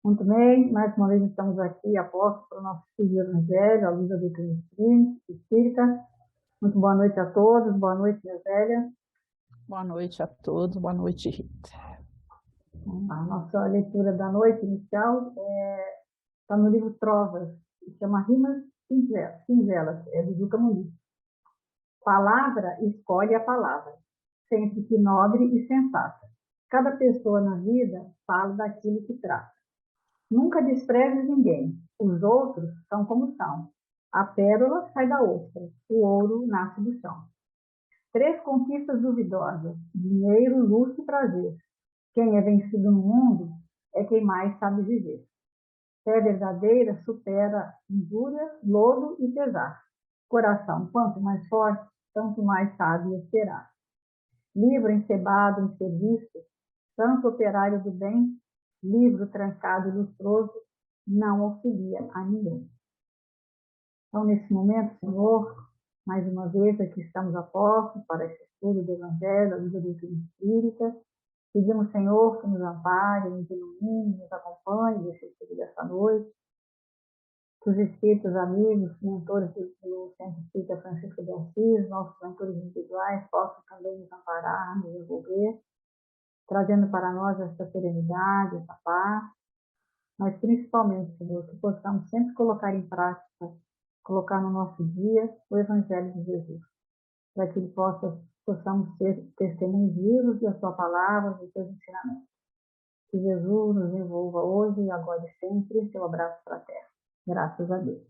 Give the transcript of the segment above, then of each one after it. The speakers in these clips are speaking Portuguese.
Muito bem, mais uma vez estamos aqui após para o nosso estudo do Evangelho, a luz da doutrina espírita. Muito boa noite a todos, boa noite, minha velha. Boa noite a todos, boa noite, Rita. A nossa leitura da noite inicial está no livro Trovas, que chama Rimas Singelas, é do Juca Muniz. Palavra escolhe a palavra, sempre que nobre e sensata. Cada pessoa na vida fala daquilo que trata. Nunca desprezes ninguém. Os outros são como são. A pérola sai da ostra, o ouro nasce do chão. 3 conquistas duvidosas: dinheiro, luxo e prazer. Quem é vencido no mundo é quem mais sabe viver. Fé verdadeira supera injúria, lodo e pesar. Coração, quanto mais forte, tanto mais sabe esperar. Livro encebado em serviço, santo operário do bem, livro trancado e lustroso, não auxilia a ninguém. Então, nesse momento, Senhor, mais uma vez aqui estamos a postos para esse estudo do Evangelho, a vida do Espírita. Pedimos, Senhor, que nos ampare, nos ilumine, nos acompanhe nesse estudo dessa noite. Que os espíritos amigos, mentores do Centro Espírita Francisco de Assis, nossos mentores individuais, possam também nos amparar, nos envolver, trazendo para nós essa serenidade, essa paz, mas principalmente, Senhor, que possamos sempre colocar em prática, colocar no nosso dia o Evangelho de Jesus, para que possamos ser testemunhos vivos da sua palavra, dos seus ensinamentos. Que Jesus nos envolva hoje, agora e sempre, seu abraço fraterno. Graças a Deus.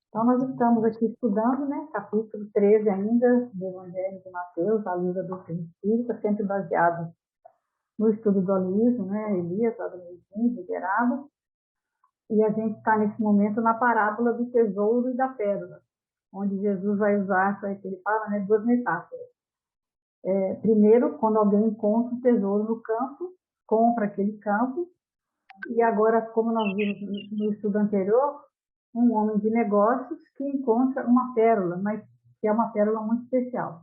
Então, nós estamos aqui estudando, capítulo 13 ainda do Evangelho de Mateus, a luz da doutrina espírita, sempre baseado no estudo do Aloysio, Elias, lá do Medinho, liberado. E a gente está nesse momento na parábola do tesouro e da pérola, onde Jesus vai usar, que ele fala, 2 metáforas. Primeiro, quando alguém encontra um tesouro no campo, compra aquele campo, e agora, como nós vimos no estudo anterior, um homem de negócios que encontra uma pérola, mas que é uma pérola muito especial.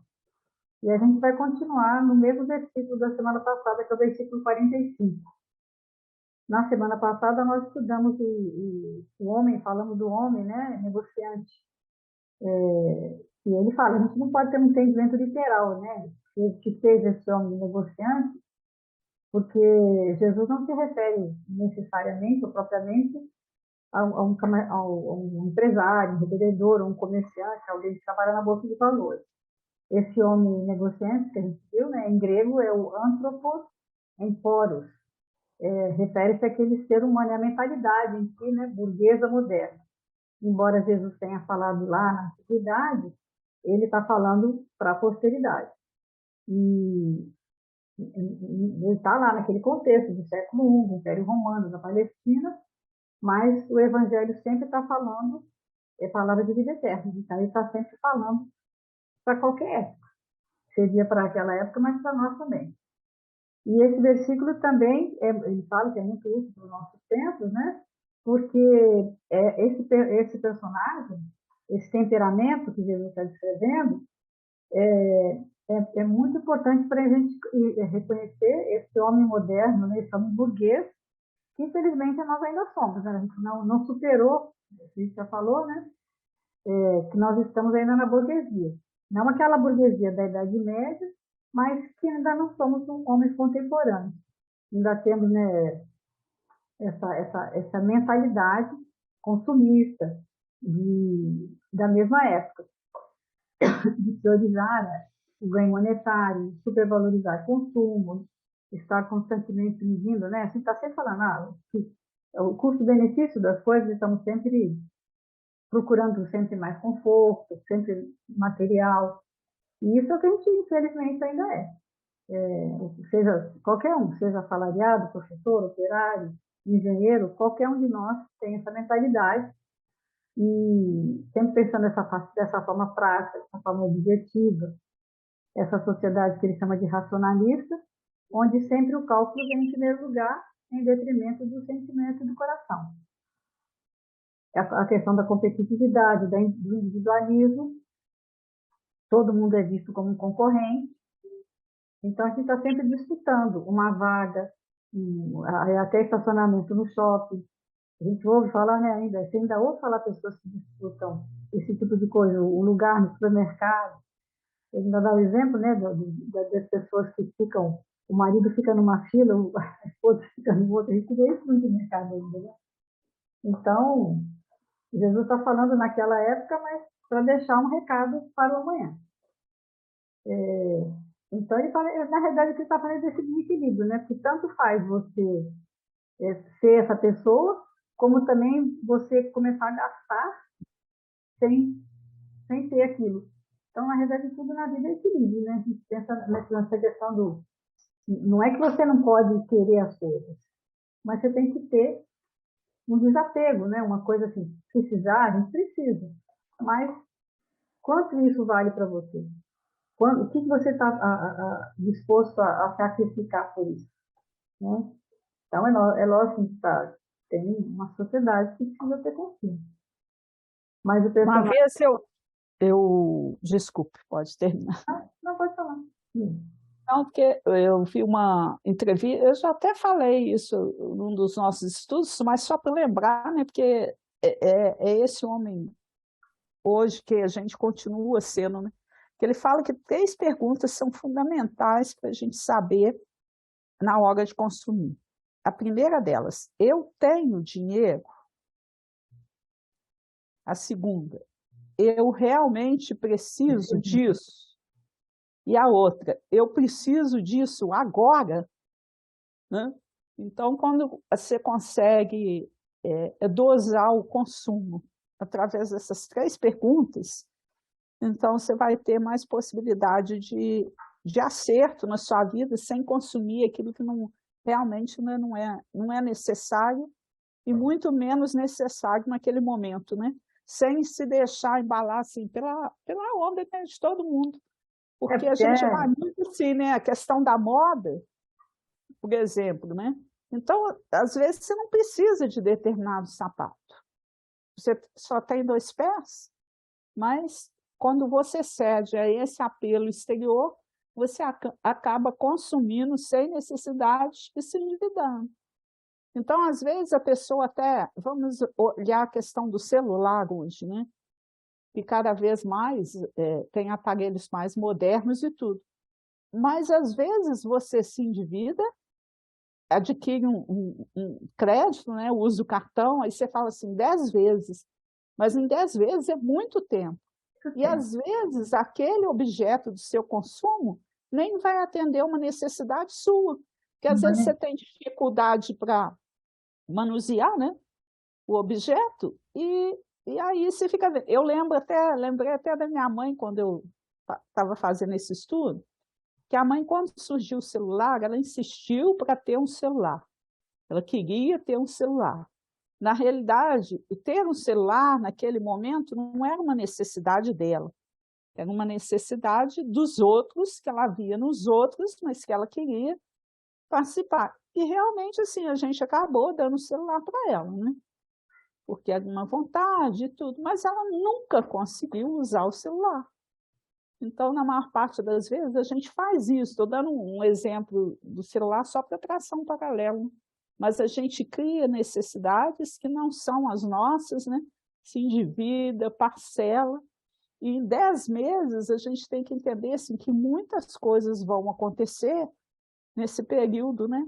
E a gente vai continuar no mesmo versículo da semana passada, que é o versículo 45. Na semana passada, nós estudamos o homem, falamos do homem, negociante. E ele fala, a gente não pode ter um entendimento literal, que seja esse homem negociante, porque Jesus não se refere necessariamente ou propriamente a um empresário, um revendedor, um comerciante, alguém que trabalha na bolsa de valores. Esse homem negociante que a gente viu, em grego, é o anthropos emporos. Refere-se àquele ser humano, à mentalidade em si, burguesa moderna. Embora Jesus tenha falado lá na antiguidade, ele está falando para a posteridade. E ele está lá naquele contexto do século I, do Império Romano, da Palestina, mas o Evangelho sempre está falando, é palavra de vida eterna, então ele está sempre falando para qualquer época. Seria para aquela época, mas para nós também. E esse versículo também, ele fala que é muito útil para os nossos tempos, porque esse personagem, esse temperamento que Jesus está descrevendo, é muito importante para a gente reconhecer esse homem moderno, esse homem burguês, que infelizmente nós ainda somos, a gente não superou, a gente já falou, que nós estamos ainda na burguesia. Não aquela burguesia da Idade Média, mas que ainda não somos homens contemporâneos. Ainda temos essa mentalidade consumista da mesma época, de priorizar o ganho monetário, supervalorizar consumo, estar constantemente medindo, A gente está sempre falando, o custo-benefício das coisas, estamos sempre procurando sempre mais conforto, sempre material. E isso é o que a gente, infelizmente, ainda seja qualquer um, seja assalariado, professor, operário, engenheiro, qualquer um de nós tem essa mentalidade e sempre pensando dessa forma prática, dessa forma objetiva, essa sociedade que ele chama de racionalista, onde sempre o cálculo vem em primeiro lugar, em detrimento do sentimento e do coração. A questão da competitividade, do individualismo, todo mundo é visto como um concorrente, então a gente está sempre disputando uma vaga, até estacionamento no shopping. A gente ouve falar, né, ainda, você ainda ouve falar pessoas que disputam esse tipo de coisa, o lugar no supermercado. Ele ainda dá o exemplo, né, das pessoas que ficam, o marido fica numa fila, a esposa fica no outro, a gente vê isso muito no mercado ainda, né? Então, Jesus está falando naquela época, mas para deixar um recado para o amanhã. Então, ele fala, na realidade, o que ele está falando é desse equilíbrio, né? Porque tanto faz você ser essa pessoa, como também você começar a gastar sem, sem ter aquilo. Então, na realidade, tudo na vida é equilíbrio, né? A gente pensa nessa questão do... Não é que você não pode querer as coisas, mas você tem que ter um desapego, né? Uma coisa assim, precisar, a gente precisa. Mas quanto isso vale para você? O que você está disposto a sacrificar por isso? Né? Então, é lógico que tem uma sociedade que precisa ter consciência. Mas o Uma personagem... vez desculpe, pode terminar. Não pode falar. Não, porque eu vi uma entrevista, eu já até falei isso num dos nossos estudos, mas só para lembrar, né, porque é esse homem hoje que a gente continua sendo, né, que ele fala que 3 perguntas são fundamentais para a gente saber na hora de consumir. A primeira delas, eu tenho dinheiro? A segunda, eu realmente preciso disso? E a outra, eu preciso disso agora, né? Então, quando você consegue dosar o consumo através dessas 3 perguntas, então você vai ter mais possibilidade de acerto na sua vida sem consumir aquilo que realmente não é necessário e muito menos necessário naquele momento, né? Sem se deixar embalar assim, pela onda, né, de todo mundo. Porque a Porque gente vai muito assim, né? A questão da moda, por exemplo, né? Então, às vezes, você não precisa de determinado sapato. Você só tem 2 pés, mas quando você cede a esse apelo exterior, você acaba consumindo sem necessidade e se endividando. Então, às vezes, a pessoa até... Vamos olhar a questão do celular hoje, né? E cada vez mais tem aparelhos mais modernos e tudo. Mas, às vezes, você se endivida, adquire um crédito, né? Usa o cartão, aí você fala assim, 10 vezes. Mas em 10 vezes é muito tempo. E, às vezes, aquele objeto do seu consumo nem vai atender uma necessidade sua. Porque, às vezes, você tem dificuldade para manusear, né, o objeto, e aí você fica... Eu lembrei até da minha mãe, quando eu estava fazendo esse estudo, que a mãe, quando surgiu o celular, ela insistiu para ter um celular. Ela queria ter um celular. Na realidade, ter um celular naquele momento não era uma necessidade dela, era uma necessidade dos outros, que ela via nos outros, mas que ela queria participar. E realmente, assim, a gente acabou dando o celular para ela, né? Porque era uma vontade e tudo, mas ela nunca conseguiu usar o celular. Então, na maior parte das vezes, a gente faz isso. Estou dando um exemplo do celular só para traçar um paralelo, mas a gente cria necessidades que não são as nossas, né? Se endivida, parcela, e em 10 meses a gente tem que entender assim, que muitas coisas vão acontecer nesse período, né?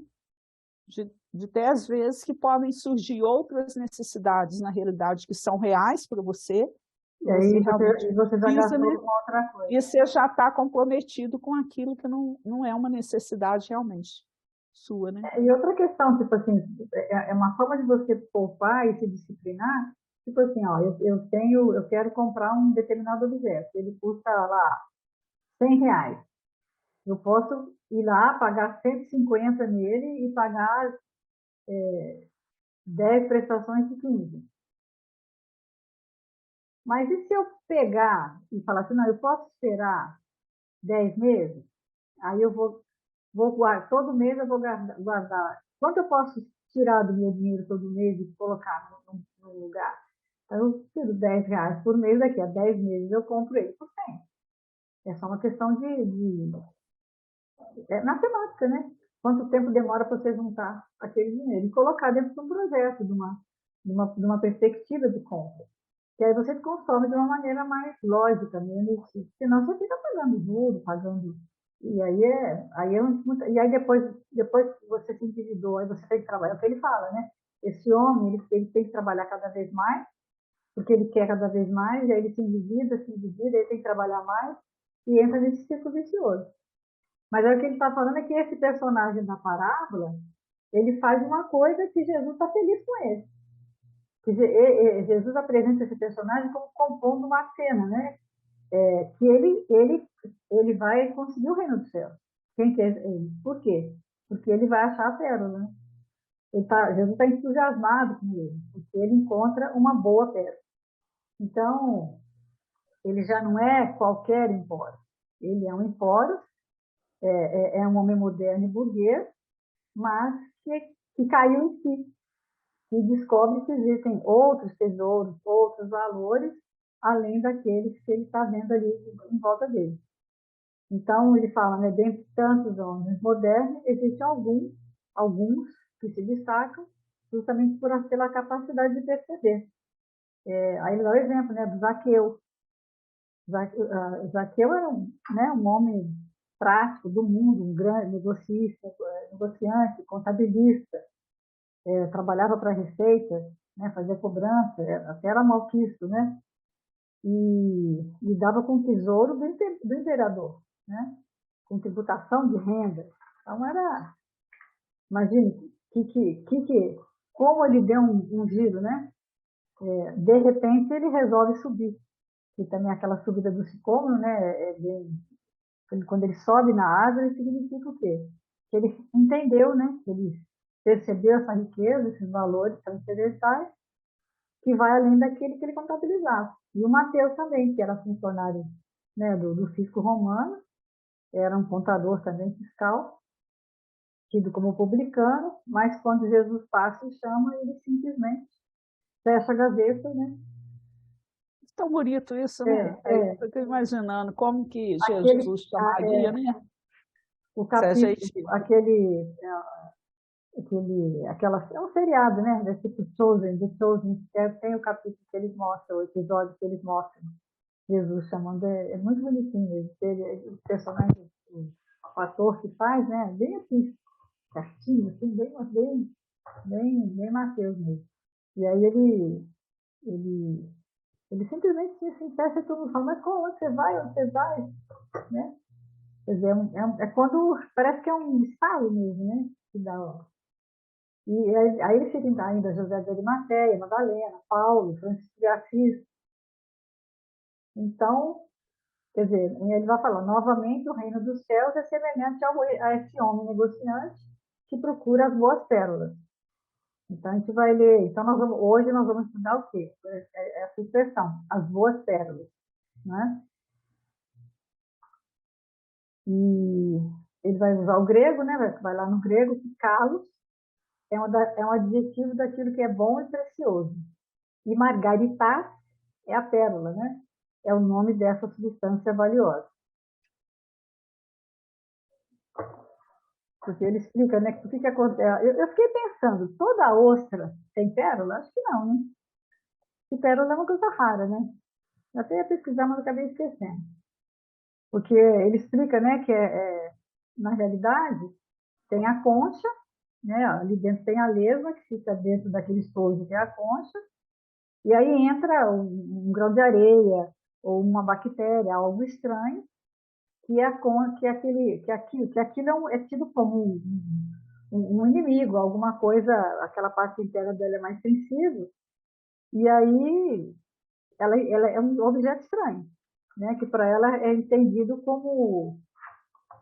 De 10 vezes, que podem surgir outras necessidades, na realidade, que são reais para você, e aí você já precisa, né? gastou com outra coisa. E você já está comprometido com aquilo que não é uma necessidade realmente sua, né? E outra questão, tipo assim, é uma forma de você poupar e se disciplinar, tipo assim, ó, eu quero comprar um determinado objeto, ele custa lá R$ 100. Eu posso ir lá, pagar 150 nele e pagar 10 prestações de 15. Mas e se eu pegar e falar assim, não, eu posso esperar 10 meses? Aí eu vou guardar, todo mês eu vou guardar. Quanto eu posso tirar do meu dinheiro todo mês e colocar num lugar? Então, eu tiro R$ 10 por mês, daqui a 10 meses eu compro ele por 100. É só uma questão de matemática, né? quanto tempo demora para você juntar aquele dinheiro e colocar dentro de um projeto, de uma perspectiva de compra. Que aí você consome de uma maneira mais lógica, menos, senão você fica pagando juros, pagando. E e aí depois que você se endividou, aí você tem que trabalhar, é o que ele fala, né? Esse homem, ele tem que trabalhar cada vez mais, porque ele quer cada vez mais, e aí ele se endivida, ele tem que trabalhar mais, e entra nesse ciclo vicioso. Mas aí o que ele está falando é que esse personagem da parábola, ele faz uma coisa que Jesus está feliz com ele. Jesus apresenta esse personagem como compondo uma cena, né? Que ele vai conseguir o reino do céu. Quem quer ele? Por quê? Porque ele vai achar a pérola, né? Jesus está entusiasmado com ele, porque ele encontra uma boa pérola. Então, ele já não é qualquer empório. Ele é um empório, é um homem moderno e burguês, mas que caiu em si, e descobre que existem outros tesouros, outros valores, além daqueles que ele está vendo ali em volta dele. Então, ele fala, né, dentre tantos homens modernos, existem alguns que se destacam justamente pela capacidade de perceber. Aí ele dá o exemplo, né, do Zaqueu. Zaqueu era um homem prático do mundo, um grande negociante, contabilista, trabalhava para a Receita, né, fazia cobrança, até era malquisto, né? E dava com o tesouro do imperador, né? Com tributação de renda. Então imagine como ele deu um giro, né? De repente ele resolve subir, e também aquela subida do sicômoro, né? Quando ele sobe na árvore, significa o quê? Que ele entendeu, né? Que ele percebeu essa riqueza, esses valores transcendentais, que vai além daquele que ele contabilizava. E o Mateus também, que era funcionário, né, do fisco romano, era um contador também fiscal, tido como publicano, mas quando Jesus passa e chama, ele simplesmente fecha a gaveta, né? Tão bonito isso, né? Aí eu fico imaginando como que Aquele, Jesus chamaria, né? o Se a capítulo, gente... é um seriado, né? Desse tipo Chosen, The Chosen, tem o capítulo que eles mostram, o episódio que eles mostram Jesus chamando, é muito bonitinho. O personagem, o ator que faz, né? Bem assim, certinho, assim, bem Mateus mesmo. E aí ele simplesmente assim, fecha todo mundo fala, mas onde você vai? Onde você vai? Né? Quer dizer, é quando parece que é um estalo mesmo, né? Que dá, ó. E aí ele cita ainda José de Arimateia, Madalena, Paulo, Francisco de Assis. Então, quer dizer, ele vai falar, novamente, o reino dos céus é semelhante a esse homem negociante que procura as boas pérolas. Então, a gente vai ler. Então, hoje nós vamos estudar o quê? Essa expressão, as boas pérolas. Né? E ele vai usar o grego, né? Vai lá no grego, que kalos é um adjetivo daquilo que é bom e precioso. E margaritas é a pérola, né? É o nome dessa substância valiosa. Porque ele explica, né, o que acontece. Eu fiquei pensando, toda ostra tem pérola? Acho que não, né? E pérola é uma coisa rara, né? Eu até ia pesquisar, mas acabei esquecendo. Porque ele explica, né, que na realidade tem a concha, né? Ali dentro tem a lesma, que fica dentro daquele estojo que é a concha, e aí entra um grão de areia ou uma bactéria, algo estranho, que aquilo é tido como um inimigo, alguma coisa, aquela parte interna dela é mais sensível, e aí ela é um objeto estranho, né? Que para ela é entendido como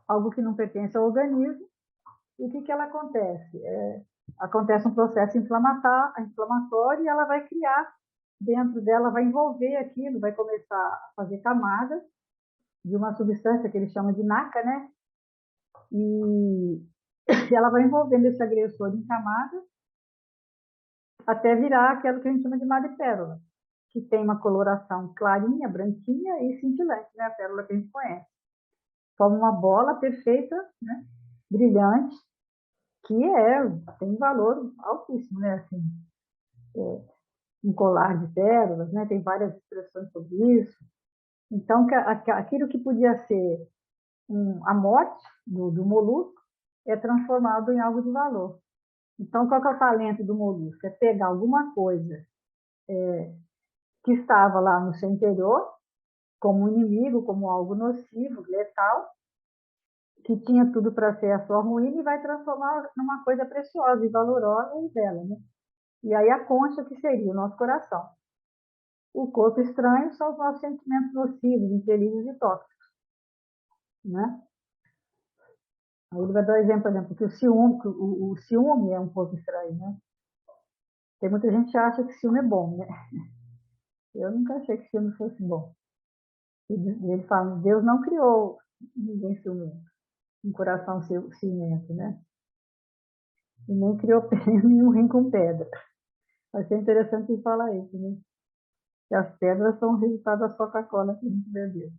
algo que não pertence ao organismo. E o que ela acontece? Acontece um processo inflamatório e ela vai criar dentro dela, vai envolver aquilo, vai começar a fazer camadas de uma substância que eles chamam de naca, né? E ela vai envolvendo esse agressor em camadas até virar aquilo que a gente chama de madrepérola, que tem uma coloração clarinha, branquinha e cintilante, né? A pérola que a gente conhece. Forma uma bola perfeita, né? Brilhante, que tem valor altíssimo, né? Assim, um colar de pérolas, né? Tem várias expressões sobre isso. Então, aquilo que podia ser a morte do molusco é transformado em algo de valor. Então, qual que é o talento do molusco? É pegar alguma coisa que estava lá no seu interior, como um inimigo, como algo nocivo, letal, que tinha tudo para ser a sua ruína e vai transformar numa coisa preciosa e valorosa e bela, né? E aí a concha que seria o nosso coração. O corpo estranho são os nossos sentimentos nocivos, infelizes e tóxicos, né? Aí ele vai dar exemplo, por exemplo, que o ciúme é um pouco estranho, né? Tem muita gente que acha que ciúme é bom, né? Eu nunca achei que ciúme fosse bom. Ele fala, Deus não criou ninguém ciumento, um coração ciumento, né? E nem criou nenhum rim com pedra. Vai ser interessante ele falar isso, né? Que as pedras são o resultado da Coca-Cola que a gente bebeu.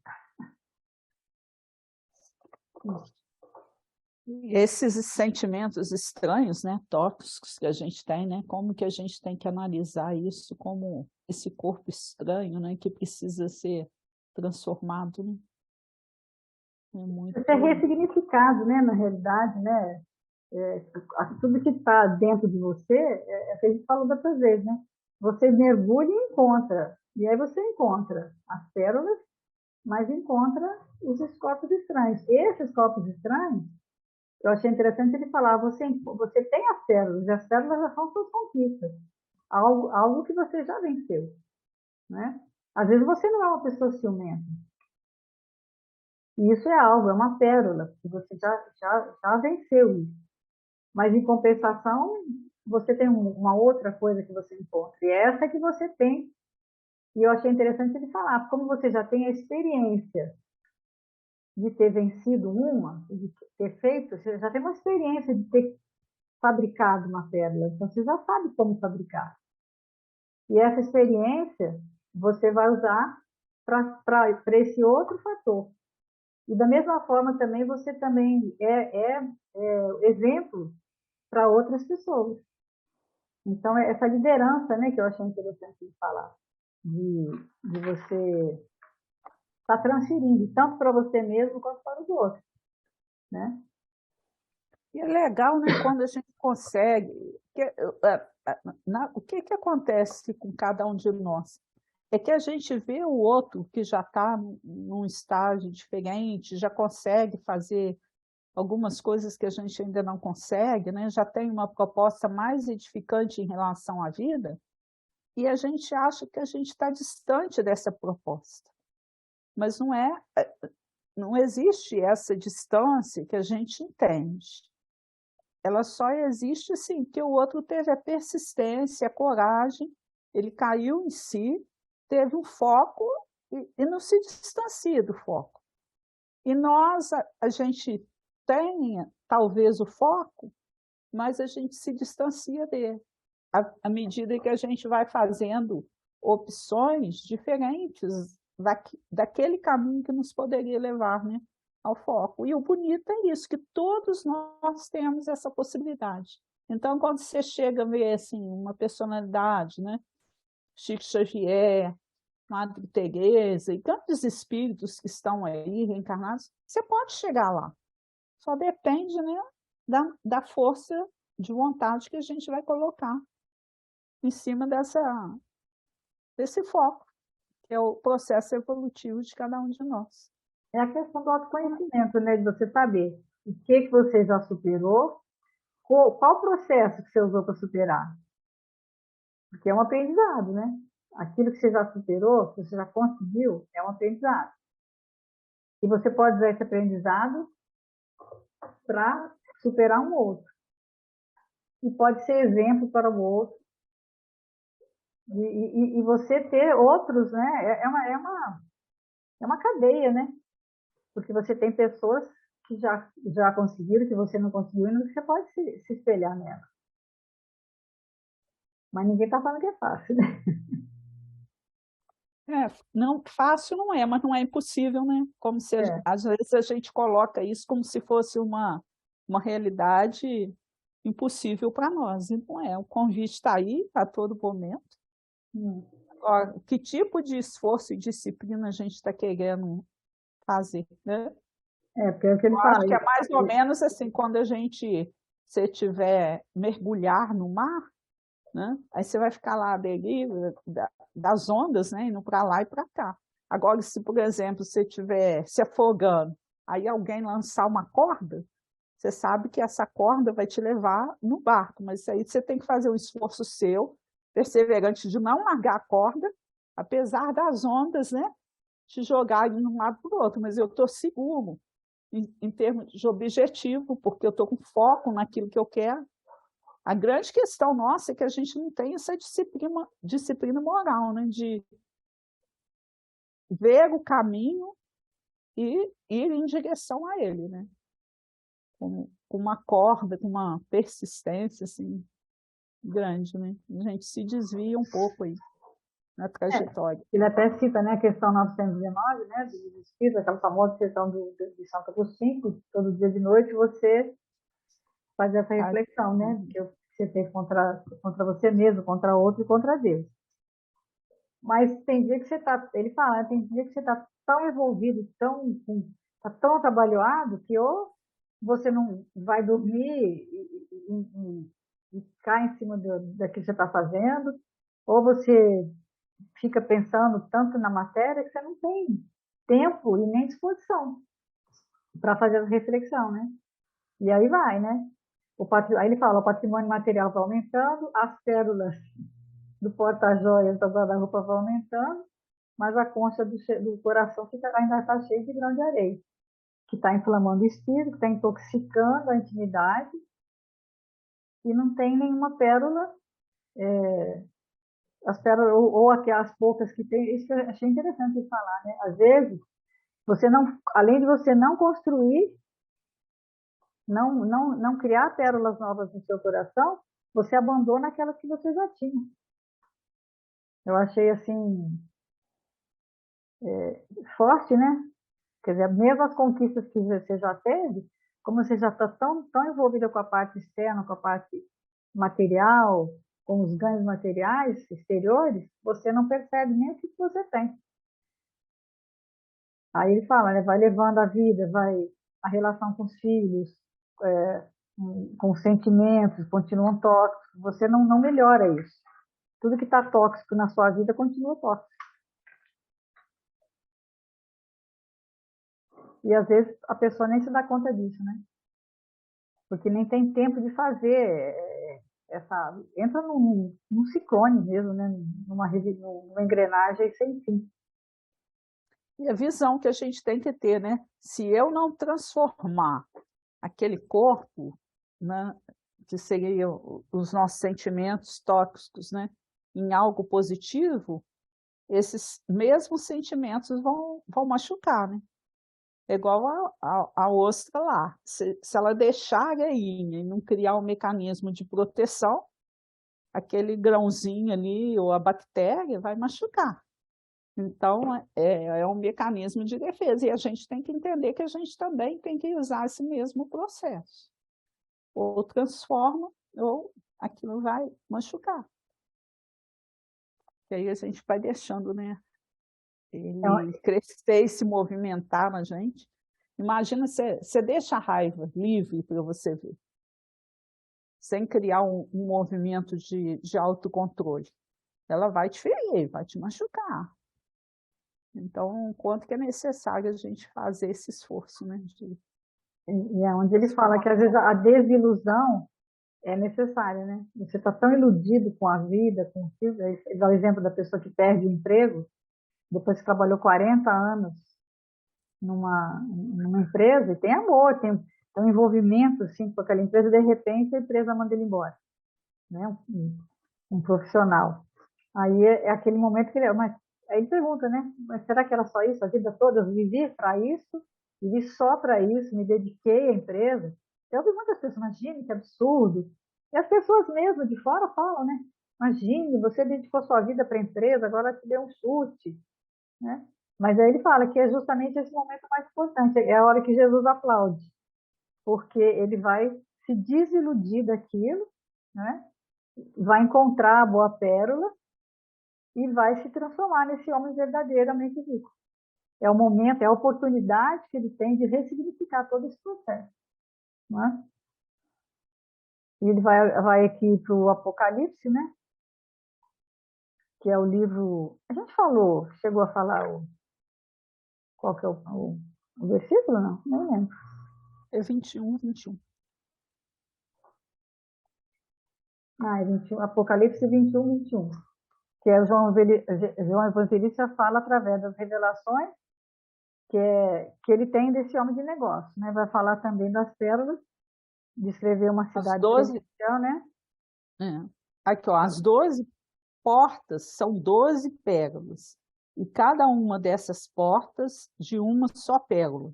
Esses sentimentos estranhos, né, tóxicos que a gente tem, né, como que a gente tem que analisar isso como esse corpo estranho, né, que precisa ser transformado, né? É muito... Isso é ressignificado, né, na realidade, né? Tudo que está dentro de você, é o que a gente falou da outra vez, né? Você mergulha e encontra. E aí você encontra as pérolas, mas encontra os corpos estranhos. Esses corpos estranhos, eu achei interessante ele falar, você tem as pérolas, e as pérolas já são suas conquistas. Algo que você já venceu, né? Às vezes você não é uma pessoa ciumenta. E isso é algo, é uma pérola, que você já venceu isso. Mas, em compensação, você tem uma outra coisa que você encontra. E é essa que você tem. E eu achei interessante ele falar, como você já tem a experiência de ter vencido uma, de ter feito, você já tem uma experiência de ter fabricado uma pérola. Então, você já sabe como fabricar. E essa experiência você vai usar para esse outro fator. E da mesma forma também você também é exemplo para outras pessoas. Então, essa liderança, né, que eu achei interessante de falar, de você estar transferindo, tanto para você mesmo quanto para os outros, né? E é legal, né, quando a gente consegue. O que acontece com cada um de nós? É que a gente vê o outro que já está num estágio diferente, já consegue fazer algumas coisas que a gente ainda não consegue, né? Já tem uma proposta mais edificante em relação à vida, e a gente acha que a gente está distante dessa proposta. Mas não existe essa distância que a gente entende. Ela só existe assim, que o outro teve a persistência, a coragem, ele caiu em si, teve um foco e não se distancia do foco. E nós, a gente tem talvez o foco, mas a gente se distancia dele. À medida que a gente vai fazendo opções diferentes daquele caminho que nos poderia levar, né, ao foco. E o bonito é isso, que todos nós temos essa possibilidade. Então, quando você chega a ver assim, uma personalidade, né, Chico Xavier, Madre Teresa e tantos espíritos que estão aí reencarnados, você pode chegar lá. Só depende, né, da força de vontade que a gente vai colocar em cima desse foco, que é o processo evolutivo de cada um de nós. É a questão do autoconhecimento, né? De você saber o que você já superou, qual processo que você usou para superar. Porque é um aprendizado, né? Aquilo que você já superou, que você já conseguiu, é um aprendizado. E você pode usar esse aprendizado para superar um outro. E pode ser exemplo para o outro. E você ter outros, né? É uma cadeia, né? Porque você tem pessoas que já conseguiram, que você não conseguiu, e você pode se espelhar nela. Mas ninguém está falando que é fácil, né? Não, fácil não é, mas não é impossível, né? Como se É. às vezes a gente coloca isso como se fosse uma realidade impossível para nós, e não é. O convite está aí a todo momento. Agora, que tipo de esforço e disciplina a gente está querendo fazer, né? Porque é o que ele Eu fala. acho que é mais ou menos assim, quando você tiver mergulhar no mar, né? Aí você vai ficar lá à deriva das ondas, né? Indo para lá e para cá. Agora, se, por exemplo, você estiver se afogando, aí alguém lançar uma corda, você sabe que essa corda vai te levar no barco, mas aí você tem que fazer um esforço seu, perseverante, de não largar a corda, apesar das ondas, né? Te jogarem de um lado para o outro, mas eu estou seguro em termos de objetivo, porque eu estou com foco naquilo que eu quero. A grande questão nossa é que a gente não tem essa disciplina moral, né? De ver o caminho e ir em direção a ele, né? Com uma corda, com uma persistência assim, grande, né? A gente se desvia um pouco aí na trajetória. Ele até cita, né, a questão 919, né, dos Espíritos, aquela famosa questão de Santo Agostinho, todo dia de noite você faz essa reflexão, né, que você fez contra você mesmo, contra outro e contra Deus. Mas tem dia que você está, ele fala, né, tem dia que você está tão envolvido, tá tão atabalhoado, que ou você não vai dormir e cai em cima daquilo que você está fazendo, ou você fica pensando tanto na matéria que você não tem tempo e nem disposição para fazer essa reflexão, né? E aí vai, né? Aí ele fala, o patrimônio material vai aumentando, as pérolas do porta-joias da guarda-roupa vai aumentando, mas a concha do coração ainda está cheia de grão de areia, que está inflamando o espírito, que está intoxicando a intimidade, e não tem nenhuma pérola, as pérolas, ou aquelas poucas que tem. Isso que eu achei interessante de falar, né? Às vezes, você não, além de você não construir, não criar pérolas novas no seu coração, você abandona aquelas que você já tinha. Eu achei assim forte, né? Quer dizer, mesmo as conquistas que você já teve, como você já está tão envolvida com a parte externa, com a parte material, com os ganhos materiais exteriores, você não percebe nem o que você tem. Aí ele fala, né, vai levando a vida, vai a relação com os filhos, com os sentimentos, continuam tóxicos. Você não melhora isso. Tudo que está tóxico na sua vida continua tóxico. E às vezes a pessoa nem se dá conta disso, né? Porque nem tem tempo de fazer entra num ciclone mesmo, né? Numa engrenagem sem fim. E a visão que a gente tem que ter, né? Se eu não transformar aquele corpo, né, que seriam os nossos sentimentos tóxicos, né, em algo positivo, esses mesmos sentimentos vão machucar, né? É igual a ostra lá. Se ela deixar a areinha e não criar um mecanismo de proteção, aquele grãozinho ali, ou a bactéria, vai machucar. Então, é um mecanismo de defesa, e a gente tem que entender que a gente também tem que usar esse mesmo processo. Ou transforma, ou aquilo vai machucar. E aí a gente vai deixando, né, ele crescer e se movimentar na gente. Imagina, você deixa a raiva livre para você ver, sem criar um movimento de autocontrole. Ela vai te ferir, vai te machucar. Então, quanto que é necessário a gente fazer esse esforço, né? E é onde ele fala que às vezes a desilusão é necessária, né? Você está tão iludido com a vida, com o que ele dá o exemplo da pessoa que perde o emprego, depois que trabalhou 40 anos numa empresa, e tem amor, tem um envolvimento assim, com aquela empresa, de repente a empresa manda ele embora, né? Um profissional. Aí é aquele momento que mas aí ele pergunta, né? Mas será que era só isso? A vida toda eu vivi para isso, vivi só para isso, me dediquei à empresa. Eu ouvi muitas pessoas, imagine que absurdo. E as pessoas mesmo de fora falam, né? Imagine, você dedicou sua vida para a empresa, agora te deu um chute, né? Mas aí ele fala que é justamente esse momento mais importante, é a hora que Jesus aplaude, porque ele vai se desiludir daquilo, né? Vai encontrar a boa pérola e vai se transformar nesse homem verdadeiramente rico. É o momento, é a oportunidade que ele tem de ressignificar todo esse processo. Né? E ele vai aqui para o Apocalipse, né? Que é o livro... A gente falou, chegou a falar qual que é o versículo? Não, nem lembro. É 21, 21. É 21, Apocalipse 21, 21. Que é João Evangelista fala através das revelações que ele tem desse homem de negócio, né? Vai falar também das pérolas, descrever uma cidade 12, celestial, né? Aqui, ó, as 12 portas são 12 pérolas, e cada uma dessas portas de uma só pérola.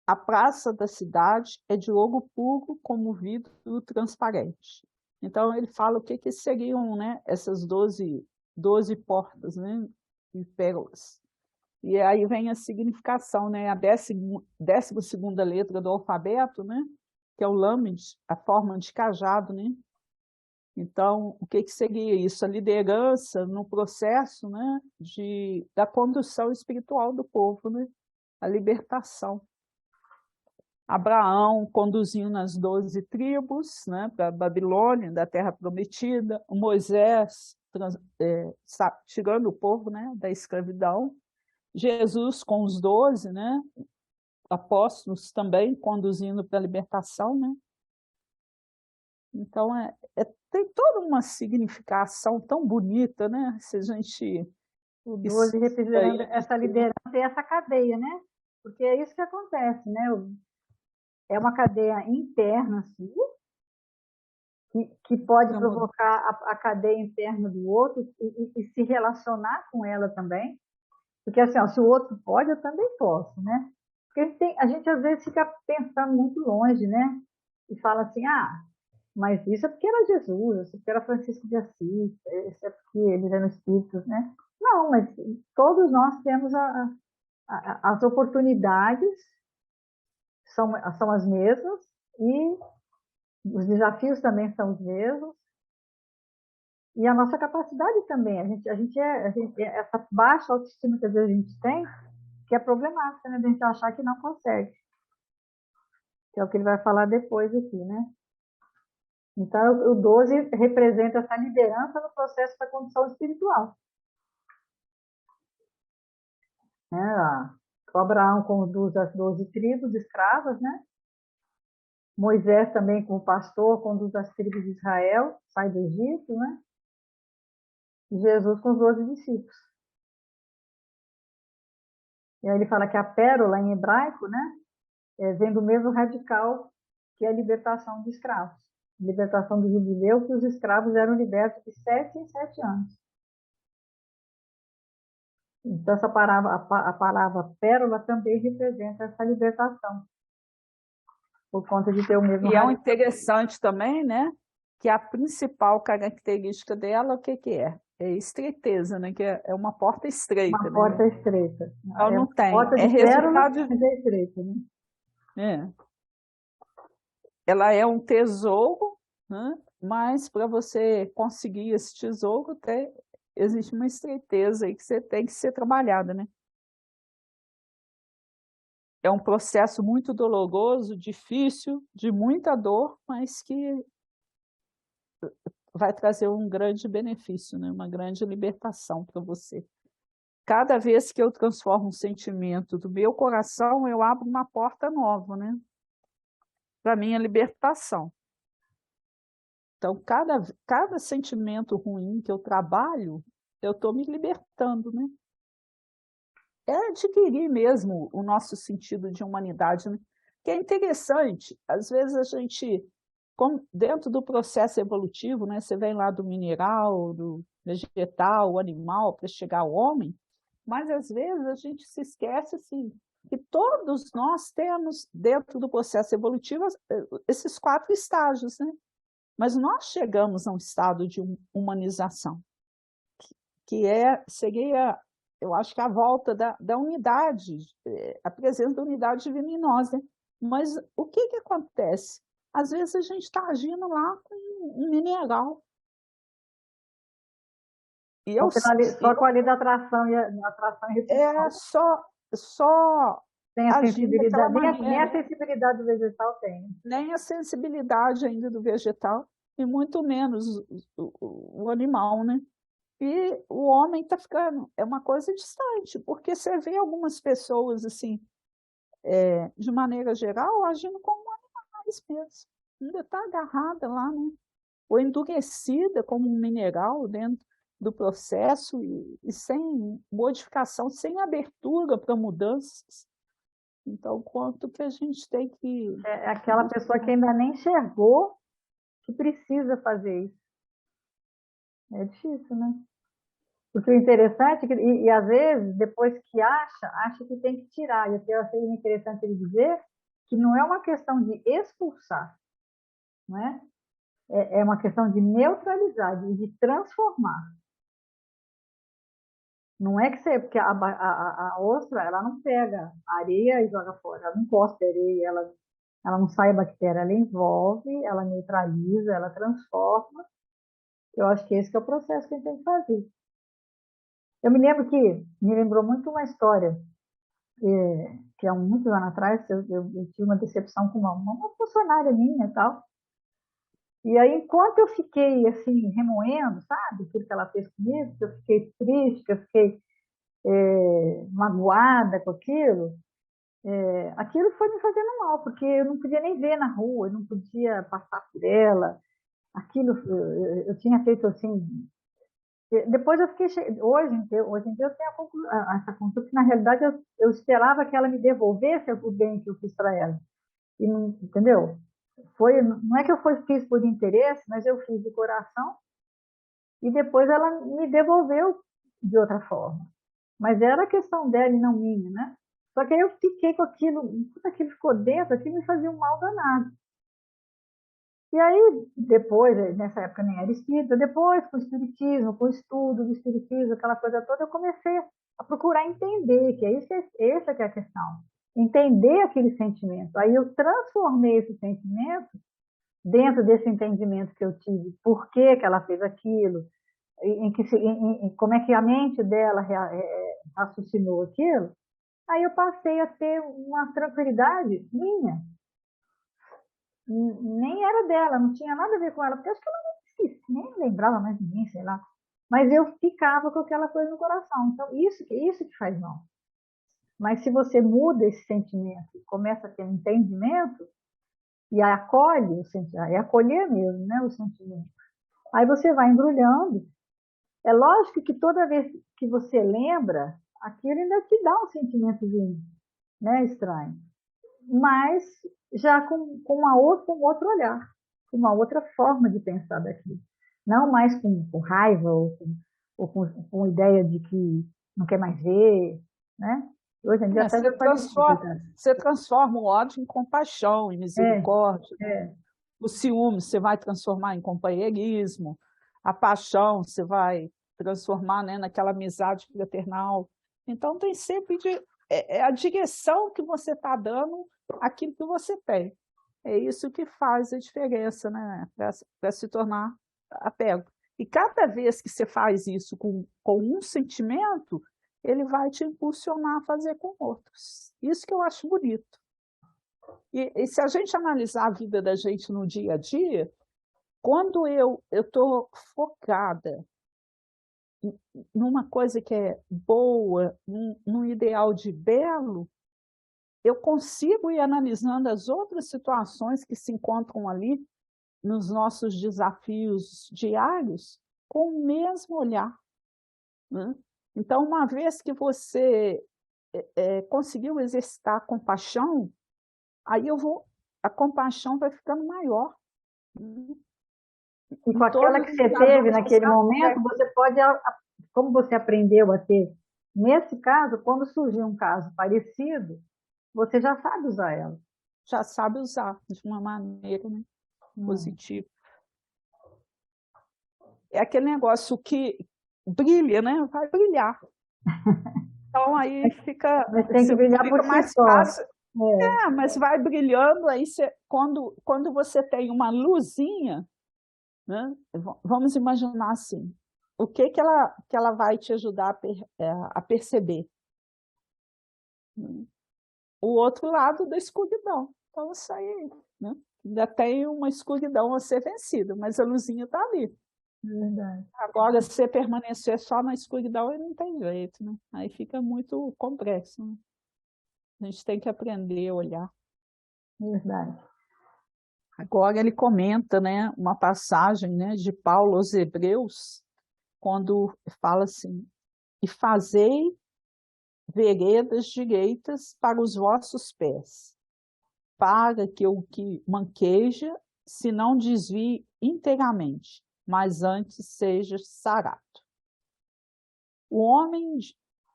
A praça da cidade é de ouro puro como vidro transparente. Então, ele fala o que seriam, né, essas 12 portas, né, de pérolas. E aí vem a significação, né, a 12ª letra do alfabeto, né, que é o Lamed, a forma de cajado, né? Então, o que seria isso? A liderança no processo, né, da condução espiritual do povo, né? A libertação. Abraão conduzindo as 12 tribos, né, para a Babilônia, da Terra Prometida, o Moisés tirando o povo, né, da escravidão, Jesus com os 12, né, apóstolos também conduzindo para a libertação, né? Então, tem toda uma significação tão bonita, né? Se a gente... O 12 representando essa liderança e essa cadeia, né? Porque é isso que acontece, né? É uma cadeia interna sua, que pode provocar a cadeia interna do outro e se relacionar com ela também. Porque assim, ó, se o outro pode, eu também posso, né? Porque a gente às vezes fica pensando muito longe, né? E fala assim, mas isso é porque era Jesus, isso é porque era Francisco de Assis, isso é porque eles eram espíritos, né? Não, mas todos nós temos as oportunidades, são as mesmas, e os desafios também são os mesmos, e a nossa capacidade também. A gente essa baixa autoestima que às vezes a gente tem, que é problemática, né? A gente achar que não consegue. Que é o que ele vai falar depois aqui, né? Então, o 12 representa essa liderança no processo da condição espiritual. O Abraão conduz as 12 tribos escravas, né? Moisés também, como pastor, conduz as tribos de Israel, sai do Egito, né? E Jesus com os 12 discípulos. E aí ele fala que a pérola, em hebraico, né? Vem do mesmo radical que a libertação de escravos. Libertação do jubileu, que os escravos eram libertos de 7 em 7 anos. Então, a palavra pérola também representa essa libertação, por conta de ter o mesmo radical. E é interessante também, né, que a principal característica dela, o que é? É estreiteza, né, que é uma porta estreita. Uma porta estreita. Então, não tem. Porta de pérola, mas é estreita, né? Ela é um tesouro, né, mas para você conseguir esse tesouro, existe uma estreiteza aí que você tem que ser trabalhada, né? É um processo muito doloroso, difícil, de muita dor, mas que vai trazer um grande benefício, né? Uma grande libertação para você. Cada vez que eu transformo um sentimento do meu coração, eu abro uma porta nova, né? Para a minha libertação. Então, cada sentimento ruim que eu trabalho, eu estou me libertando, né? É adquirir mesmo o nosso sentido de humanidade, né? Que é interessante, às vezes a gente, dentro do processo evolutivo, né? Você vem lá do mineral, do vegetal, animal, para chegar ao homem, mas às vezes a gente se esquece assim, que todos nós temos, dentro do processo evolutivo, esses 4 estágios, né? Mas nós chegamos a um estado de humanização, que seria, eu acho que a volta da unidade, a presença da unidade divina em nós, né? Mas o que acontece? às vezes a gente está agindo lá com um mineral. E Só com a lei da atração e atração e repulsão. só Tem a agindo daquela sensibilidade, nem a maneira, sensibilidade do vegetal tem. nem a sensibilidade ainda do vegetal, e muito menos o animal, né? E o homem está ficando, é uma coisa distante, porque você vê algumas pessoas, assim, de maneira geral, agindo como animais mesmo. Ainda está agarrada lá, né? Ou endurecida como um mineral dentro do processo e sem modificação, sem abertura para mudanças. Então, quanto que a gente tem que... É aquela pessoa que ainda nem enxergou que precisa fazer isso. É difícil, né? Porque o interessante é que, e às vezes, depois que acha que tem que tirar. E eu achei interessante ele dizer que não é uma questão de expulsar, não é? É uma questão de neutralizar, de transformar. Não é que você, porque a ostra, ela não pega a areia e joga fora, ela não cospe a areia, ela não sai a bactéria, ela envolve, ela neutraliza, ela transforma. Eu acho que esse que é o processo que a gente tem que fazer. Eu me lembro que, me lembrou muito uma história, que há muitos anos atrás, eu tive uma decepção com uma funcionária minha e tal. E aí, enquanto eu fiquei, assim, remoendo, sabe, aquilo que ela fez comigo, que eu fiquei triste, que eu fiquei magoada com aquilo, aquilo foi me fazendo mal, porque eu não podia nem ver na rua, eu não podia passar por ela. Aquilo, eu tinha feito assim. Depois eu fiquei. Hoje em dia eu tenho essa conclusão que, na realidade, eu esperava que ela me devolvesse o bem que eu fiz para ela. E não, entendeu? Não é que eu fiz por interesse, mas eu fiz de coração e depois ela me devolveu de outra forma. Mas era a questão dela e não minha, né? Só que aí eu fiquei com aquilo, tudo aquilo ficou dentro, aquilo me fazia um mal danado. E aí, depois, nessa época nem era espírita, depois com o espiritismo, com o estudo do espiritismo, aquela coisa toda, eu comecei a procurar entender, que essa que é a questão. Entender aquele sentimento. Aí eu transformei esse sentimento dentro desse entendimento que eu tive, por que ela fez aquilo, como é que a mente dela raciocinou aquilo. Aí eu passei a ter uma tranquilidade minha. Nem era dela, não tinha nada a ver com ela, porque acho que ela nem lembrava mais de mim, sei lá. Mas eu ficava com aquela coisa no coração. Então, isso que faz mal. Mas se você muda esse sentimento e começa a ter um entendimento, e acolhe o sentimento, é acolher mesmo, né, o sentimento. Aí você vai embrulhando. É lógico que toda vez que você lembra, aquilo ainda te dá um sentimentozinho, né, estranho. Mas já com um outro olhar, com uma outra forma de pensar daquilo. Não mais com raiva com ideia de que não quer mais ver, né? Hoje em dia até já pode você transforma o ódio em compaixão, em misericórdia. É. O ciúme você vai transformar em companheirismo, a paixão você vai transformar, né, naquela amizade fraternal. Então tem sempre a direção que você está dando àquilo que você tem. É isso que faz a diferença, né, para se tornar apego. E cada vez que você faz isso com um sentimento, ele vai te impulsionar a fazer com outros. Isso que eu acho bonito. E se a gente analisar a vida da gente no dia a dia, quando eu estou focada numa coisa que é boa, num ideal de belo, eu consigo ir analisando as outras situações que se encontram ali nos nossos desafios diários com o mesmo olhar, né? Então, uma vez que você conseguiu exercitar a compaixão, aí a compaixão vai ficando maior. E com aquela que você teve naquele momento, você pode, como você aprendeu a ter, nesse caso, quando surgir um caso parecido, você já sabe usar ela. Já sabe usar de uma maneira, né, positiva. É aquele negócio que brilha, né? Vai brilhar. Então aí fica, mas tem que brilhar por si mais só. fácil. Mas vai brilhando, aí quando você tem uma luzinha, né? Vamos imaginar assim, o que ela vai te ajudar a perceber? O outro lado da escuridão. Então, isso aí, né? Ainda tem uma escuridão a ser vencida, mas a luzinha está ali. Verdade. Agora, se permanecer só na escuridão, aí não tem jeito, né? Aí fica muito complexo, né? A gente tem que aprender a olhar. Verdade. Agora ele comenta, né, uma passagem, né, de Paulo aos Hebreus, quando fala assim: e fazei veredas direitas para os vossos pés, para que o que manqueja se não desvie inteiramente, mas antes seja sarado. O homem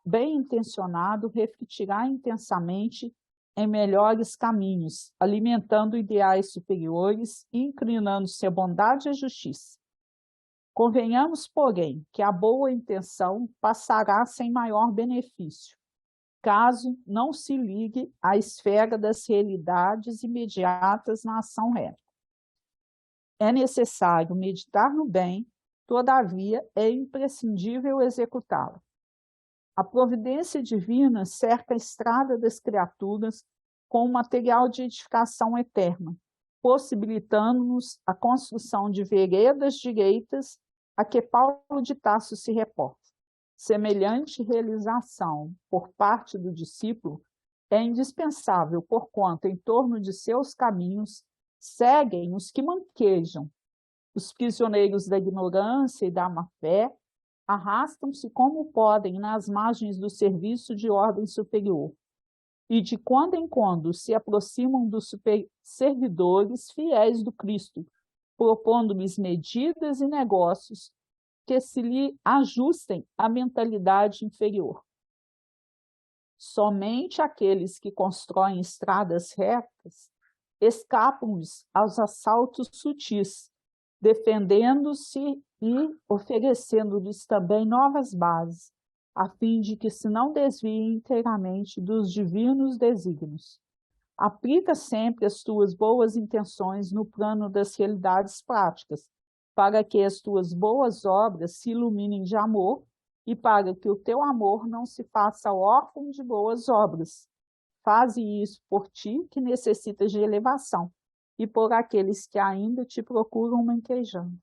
bem intencionado refletirá intensamente em melhores caminhos, alimentando ideais superiores e inclinando-se à bondade e à justiça. Convenhamos, porém, que a boa intenção passará sem maior benefício, caso não se ligue à esfera das realidades imediatas na ação reta. É necessário meditar no bem, todavia é imprescindível executá-lo. A providência divina cerca a estrada das criaturas com um material de edificação eterna, possibilitando-nos a construção de veredas direitas a que Paulo de Tarso se reporta. Semelhante realização por parte do discípulo é indispensável, porquanto em torno de seus caminhos seguem os que manquejam, os prisioneiros da ignorância e da má-fé, arrastam-se como podem nas margens do serviço de ordem superior e de quando em quando se aproximam dos servidores fiéis do Cristo, propondo-lhes medidas e negócios que se lhe ajustem à mentalidade inferior. Somente aqueles que constroem estradas retas escapam-lhes aos assaltos sutis, defendendo-se e oferecendo-lhes também novas bases, a fim de que se não desviem inteiramente dos divinos desígnios. Aplica sempre as tuas boas intenções no plano das realidades práticas, para que as tuas boas obras se iluminem de amor e para que o teu amor não se faça órfão de boas obras. Faze isso por ti, que necessitas de elevação, e por aqueles que ainda te procuram manquejando.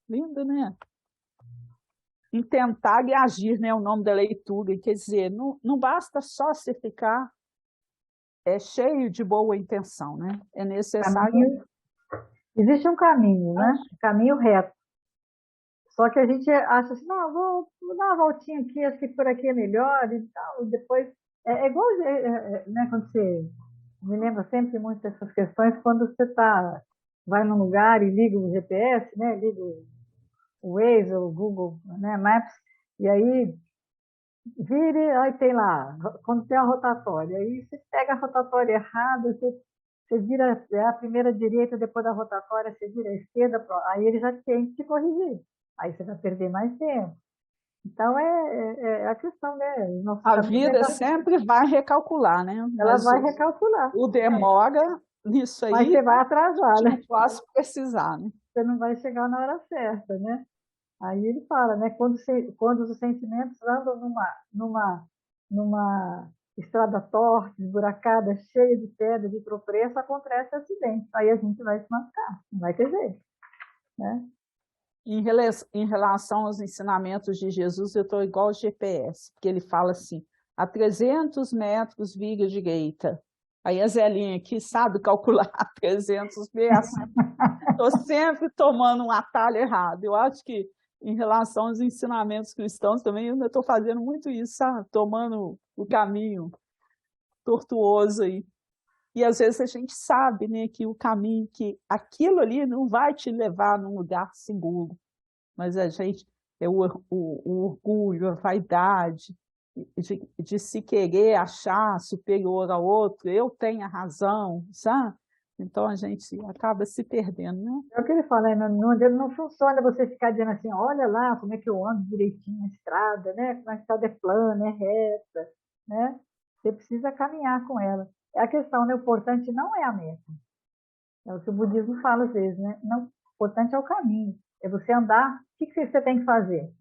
Lindo, né? Intentar e agir, né? O nome da leitura. Quer dizer, não basta só se ficar cheio de boa intenção, né? É necessário. Existe um caminho, né? Caminho reto. Só que a gente acha assim, não, vou dar uma voltinha aqui, acho que por aqui é melhor e tal. E depois, igual, né, quando você me lembra sempre muito dessas questões, quando você vai num lugar e liga o GPS, né, liga o Waze, o Google, né, Maps, e aí vire, aí tem lá, quando tem a rotatória, aí você pega a rotatória errada, você vira a primeira direita, depois da rotatória, você vira a esquerda, aí ele já tem que te corrigir. Aí você vai perder mais tempo. Então, é a questão, né? A vida sempre vai recalcular, né? Ela vai recalcular. O demora nisso aí. Mas você vai atrasar, né? Não posso precisar, né? Você não vai chegar na hora certa, né? Aí ele fala, né? Quando os sentimentos andam numa estrada torta, esburacada, cheia de pedra, de tropeço, acontece acidente. Aí a gente vai se machucar, não vai ter jeito, né? Em relação aos ensinamentos de Jesus, eu estou igual ao GPS, porque ele fala assim, a 300 metros vira direita. Aí a Zelinha aqui sabe calcular 300 metros. Estou sempre tomando um atalho errado. Eu acho que em relação aos ensinamentos cristãos também eu estou fazendo muito isso, sabe? Tomando o caminho tortuoso aí. E às vezes a gente sabe, né, que o caminho, que aquilo ali não vai te levar num lugar seguro. Mas a gente, o orgulho, a vaidade, de se querer achar superior ao outro, eu tenho a razão, sabe? Então a gente acaba se perdendo, né? É o que ele fala, né? Não funciona você ficar dizendo assim, olha lá como é que eu ando direitinho na estrada, né? Como a estrada é plana, é reta, né? Você precisa caminhar com ela. É a questão, né? O importante não é a meta. É o que o budismo fala às vezes, né? Não, o importante é o caminho. É você andar. O que você tem que fazer?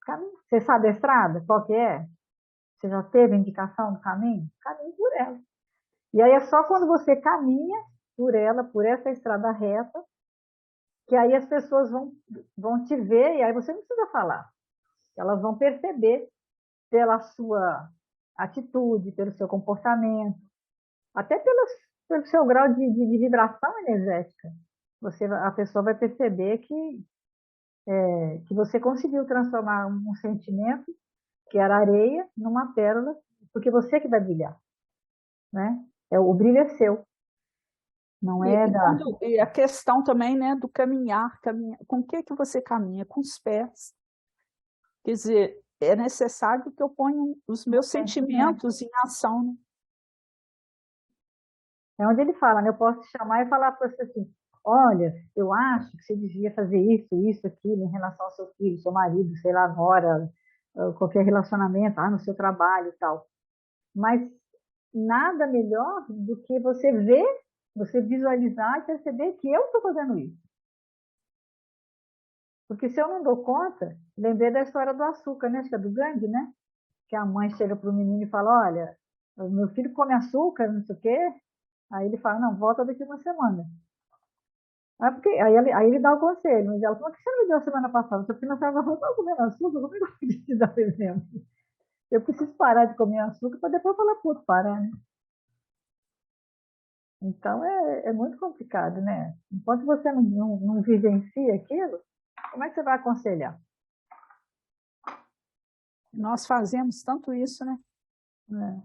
Caminho. Você sabe a estrada? Qual que é? Você já teve indicação do caminho? Caminhe por ela. E aí é só quando você caminha por ela, por essa estrada reta, que aí as pessoas vão te ver e aí você não precisa falar. Elas vão perceber pela sua atitude, pelo seu comportamento, até pelo seu grau de vibração energética. A pessoa vai perceber que você conseguiu transformar um sentimento, que era areia, numa pérola, porque você que vai brilhar. Né? O brilho é seu, não é da... E a questão também, né, do caminhar. Com o que você caminha? Com os pés. Quer dizer, é necessário que eu ponha os meus sentimentos em ação. Né? É onde ele fala, né? Eu posso te chamar e falar para você assim, olha, eu acho que você devia fazer isso, aquilo, em relação ao seu filho, seu marido, sei lá, agora, qualquer relacionamento, no seu trabalho e tal. Mas nada melhor do que você ver, você visualizar e perceber que eu estou fazendo isso. Porque se eu não dou conta, lembrei da história do açúcar, né? Acho que é do Gandhi, né? Que a mãe chega para o menino e fala, olha, o meu filho come açúcar, não sei o quê. Aí ele fala, não, volta daqui uma semana. Aí ele dá o conselho, mas ela fala, por que você não me deu a semana passada? Seu filho não estava comendo açúcar, como é que eu preciso te dar o exemplo? Eu preciso parar de comer açúcar para depois falar para o outro parar, né? Então é muito complicado, né? Enquanto você não vivencia aquilo, como é que você vai aconselhar? Nós fazemos tanto isso, né?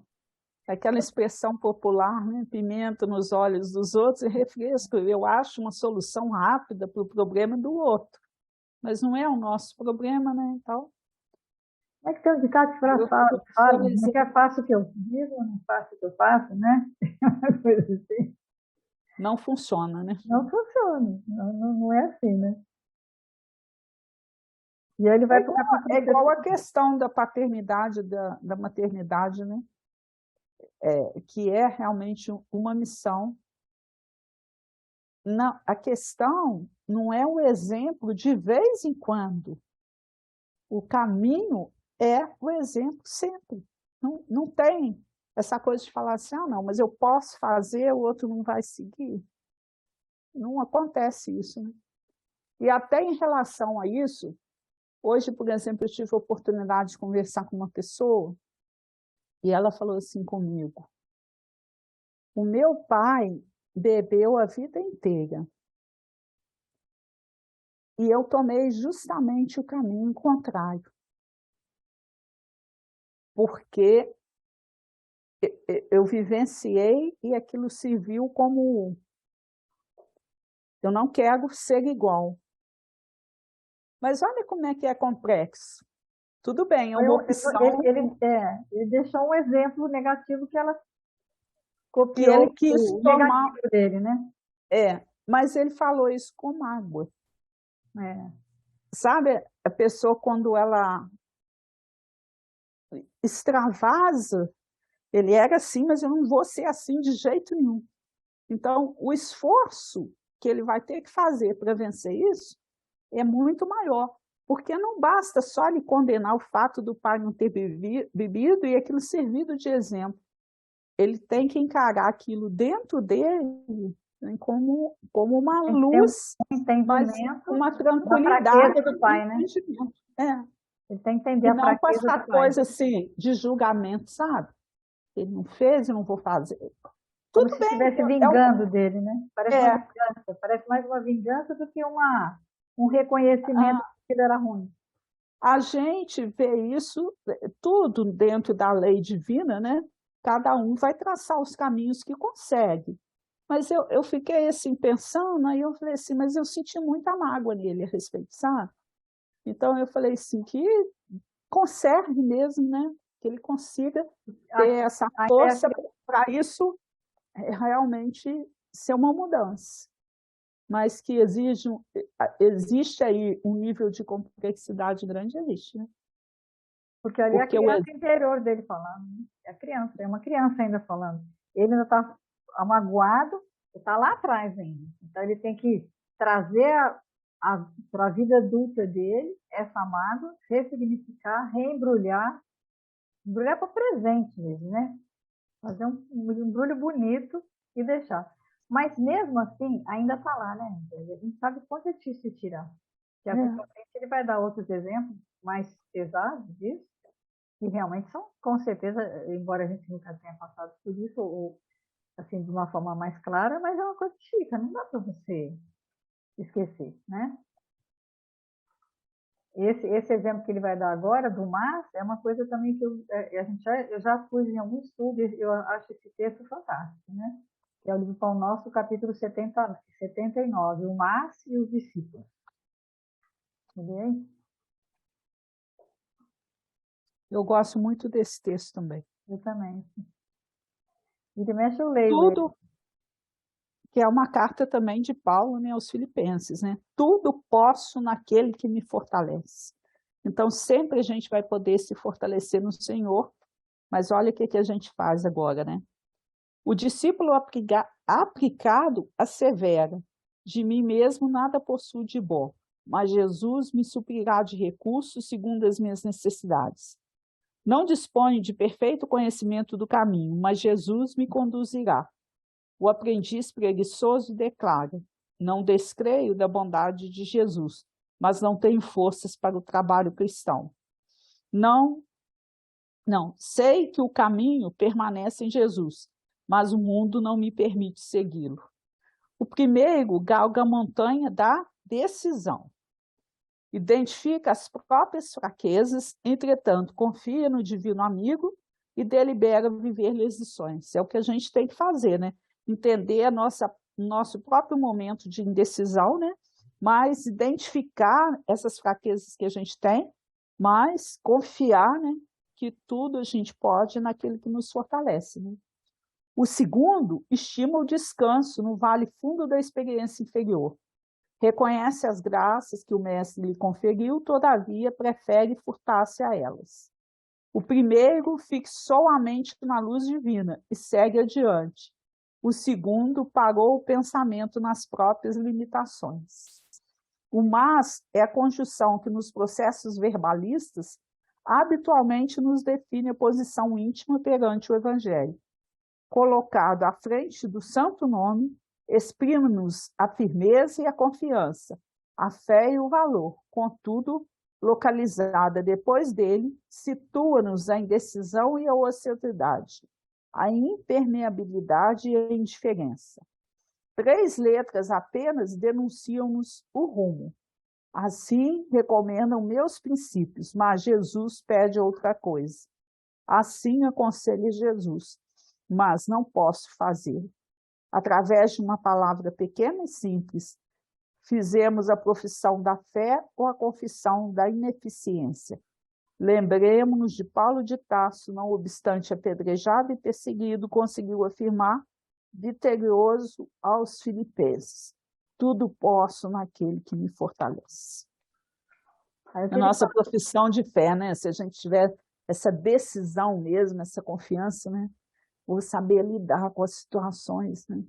Aquela expressão popular, né? Pimenta nos olhos dos outros e refresco. Eu acho uma solução rápida para o problema do outro, mas não é o nosso problema, né? Então, como é que tem um ditado que fala, não quer faço o que eu digo, não faço o que eu faço, né? Uma coisa assim. Não funciona, né? Não funciona, não é assim, né? E aí ele vai pro capítulo... É igual a questão da paternidade, da maternidade, né? Que é realmente uma missão. Não, a questão não é o exemplo de vez em quando. O caminho é o exemplo sempre. Não tem essa coisa de falar assim, não, mas eu posso fazer, o outro não vai seguir. Não acontece isso, né? E até em relação a isso, hoje, por exemplo, eu tive a oportunidade de conversar com uma pessoa e ela falou assim comigo, o meu pai bebeu a vida inteira e eu tomei justamente o caminho contrário, porque eu vivenciei e aquilo serviu como eu não quero ser igual. Mas olha como é complexo. Tudo bem, é uma opção. Ele deixou um exemplo negativo que ela copiou, que ele quis o tomar. negativo dele, né? Mas ele falou isso com mágoa. Sabe, a pessoa, quando ela extravasa, ele era assim, mas eu não vou ser assim de jeito nenhum. Então, o esforço que ele vai ter que fazer para vencer isso é muito maior, porque não basta só lhe condenar o fato do pai não ter bebido e aquilo servido de exemplo. Ele tem que encarar aquilo dentro dele, né, como uma luz, mas uma tranquilidade. Da fraqueza do pai, né? Ele tem que entender e a não fraqueza passar do pai. coisa assim, de julgamento, sabe? Ele não fez, eu não vou fazer. Como se estivesse vingando dele, né? Parece mais uma vingança do que um reconhecimento que ele era ruim. A gente vê isso tudo dentro da lei divina, né? Cada um vai traçar os caminhos que consegue. Mas eu fiquei assim pensando, aí eu falei assim, mas eu senti muita mágoa nele a respeito, sabe? Então eu falei assim, que conserve mesmo, né? Que ele consiga ter essa força para isso realmente ser uma mudança. Mas que existe aí um nível de complexidade grande, existe, né? Porque ali é a criança interior dele falando, né? É uma criança ainda falando. ele ainda está amagoado, está lá atrás ainda. Então, ele tem que trazer para a vida adulta dele essa mágoa, ressignificar, reembrulhar, embrulhar para o presente mesmo, né? Fazer um embrulho bonito e deixar. Mas mesmo assim, ainda está lá, né? A gente sabe quanto é difícil tirar. Que ele vai dar outros exemplos mais pesados disso, que realmente são, com certeza, embora a gente nunca tenha passado por isso, ou assim, de uma forma mais clara, mas é uma coisa que fica, não dá para você esquecer, né? Esse exemplo que ele vai dar agora, do mar, é uma coisa também que eu já pus em algum estudo, eu acho esse texto fantástico, né? Que é o livro Pão Nosso, capítulo 79, o Márcio e os discípulos. Entendeu? Eu gosto muito desse texto também. Eu também. E de mexe eu leio Tudo, ele. que é uma carta também de Paulo, né, aos Filipenses, né? Tudo posso naquele que me fortalece. Então, sempre a gente vai poder se fortalecer no Senhor, mas olha o que a gente faz agora, né? O discípulo aplicado assevera, de mim mesmo nada possuo de bom, mas Jesus me suprirá de recursos segundo as minhas necessidades. Não disponho de perfeito conhecimento do caminho, mas Jesus me conduzirá. O aprendiz preguiçoso declara: não descreio da bondade de Jesus, mas não tenho forças para o trabalho cristão. Não, sei que o caminho permanece em Jesus, mas o mundo não me permite segui-lo. O primeiro galga a montanha da decisão. Identifica as próprias fraquezas, entretanto, confia no divino amigo e delibera viver lições. É o que a gente tem que fazer, né? Entender nosso próprio momento de indecisão, né? Mas identificar essas fraquezas que a gente tem, mas confiar, né? Que tudo a gente pode naquilo que nos fortalece, né? O segundo estima o descanso no vale fundo da experiência inferior. Reconhece as graças que o mestre lhe conferiu, todavia prefere furtar-se a elas. O primeiro fixou a mente na luz divina e segue adiante. O segundo parou o pensamento nas próprias limitações. O mas é a conjunção que nos processos verbalistas habitualmente nos define a posição íntima perante o Evangelho. Colocado à frente do santo nome, exprime-nos a firmeza e a confiança, a fé e o valor. Contudo, localizada depois dele, situa-nos a indecisão e a ociosidade, a impermeabilidade e a indiferença. 3 letras apenas denunciam-nos o rumo. Assim recomendam meus princípios, mas Jesus pede outra coisa. Assim aconselha Jesus, mas não posso fazer. Através de uma palavra pequena e simples, fizemos a profissão da fé ou a confissão da ineficiência. Lembremos-nos de Paulo de Tarso, não obstante apedrejado e perseguido, conseguiu afirmar, vitorioso aos filipenses: tudo posso naquele que me fortalece. A nossa profissão de fé, né? Se a gente tiver essa decisão mesmo, essa confiança, né? Ou saber lidar com as situações, né?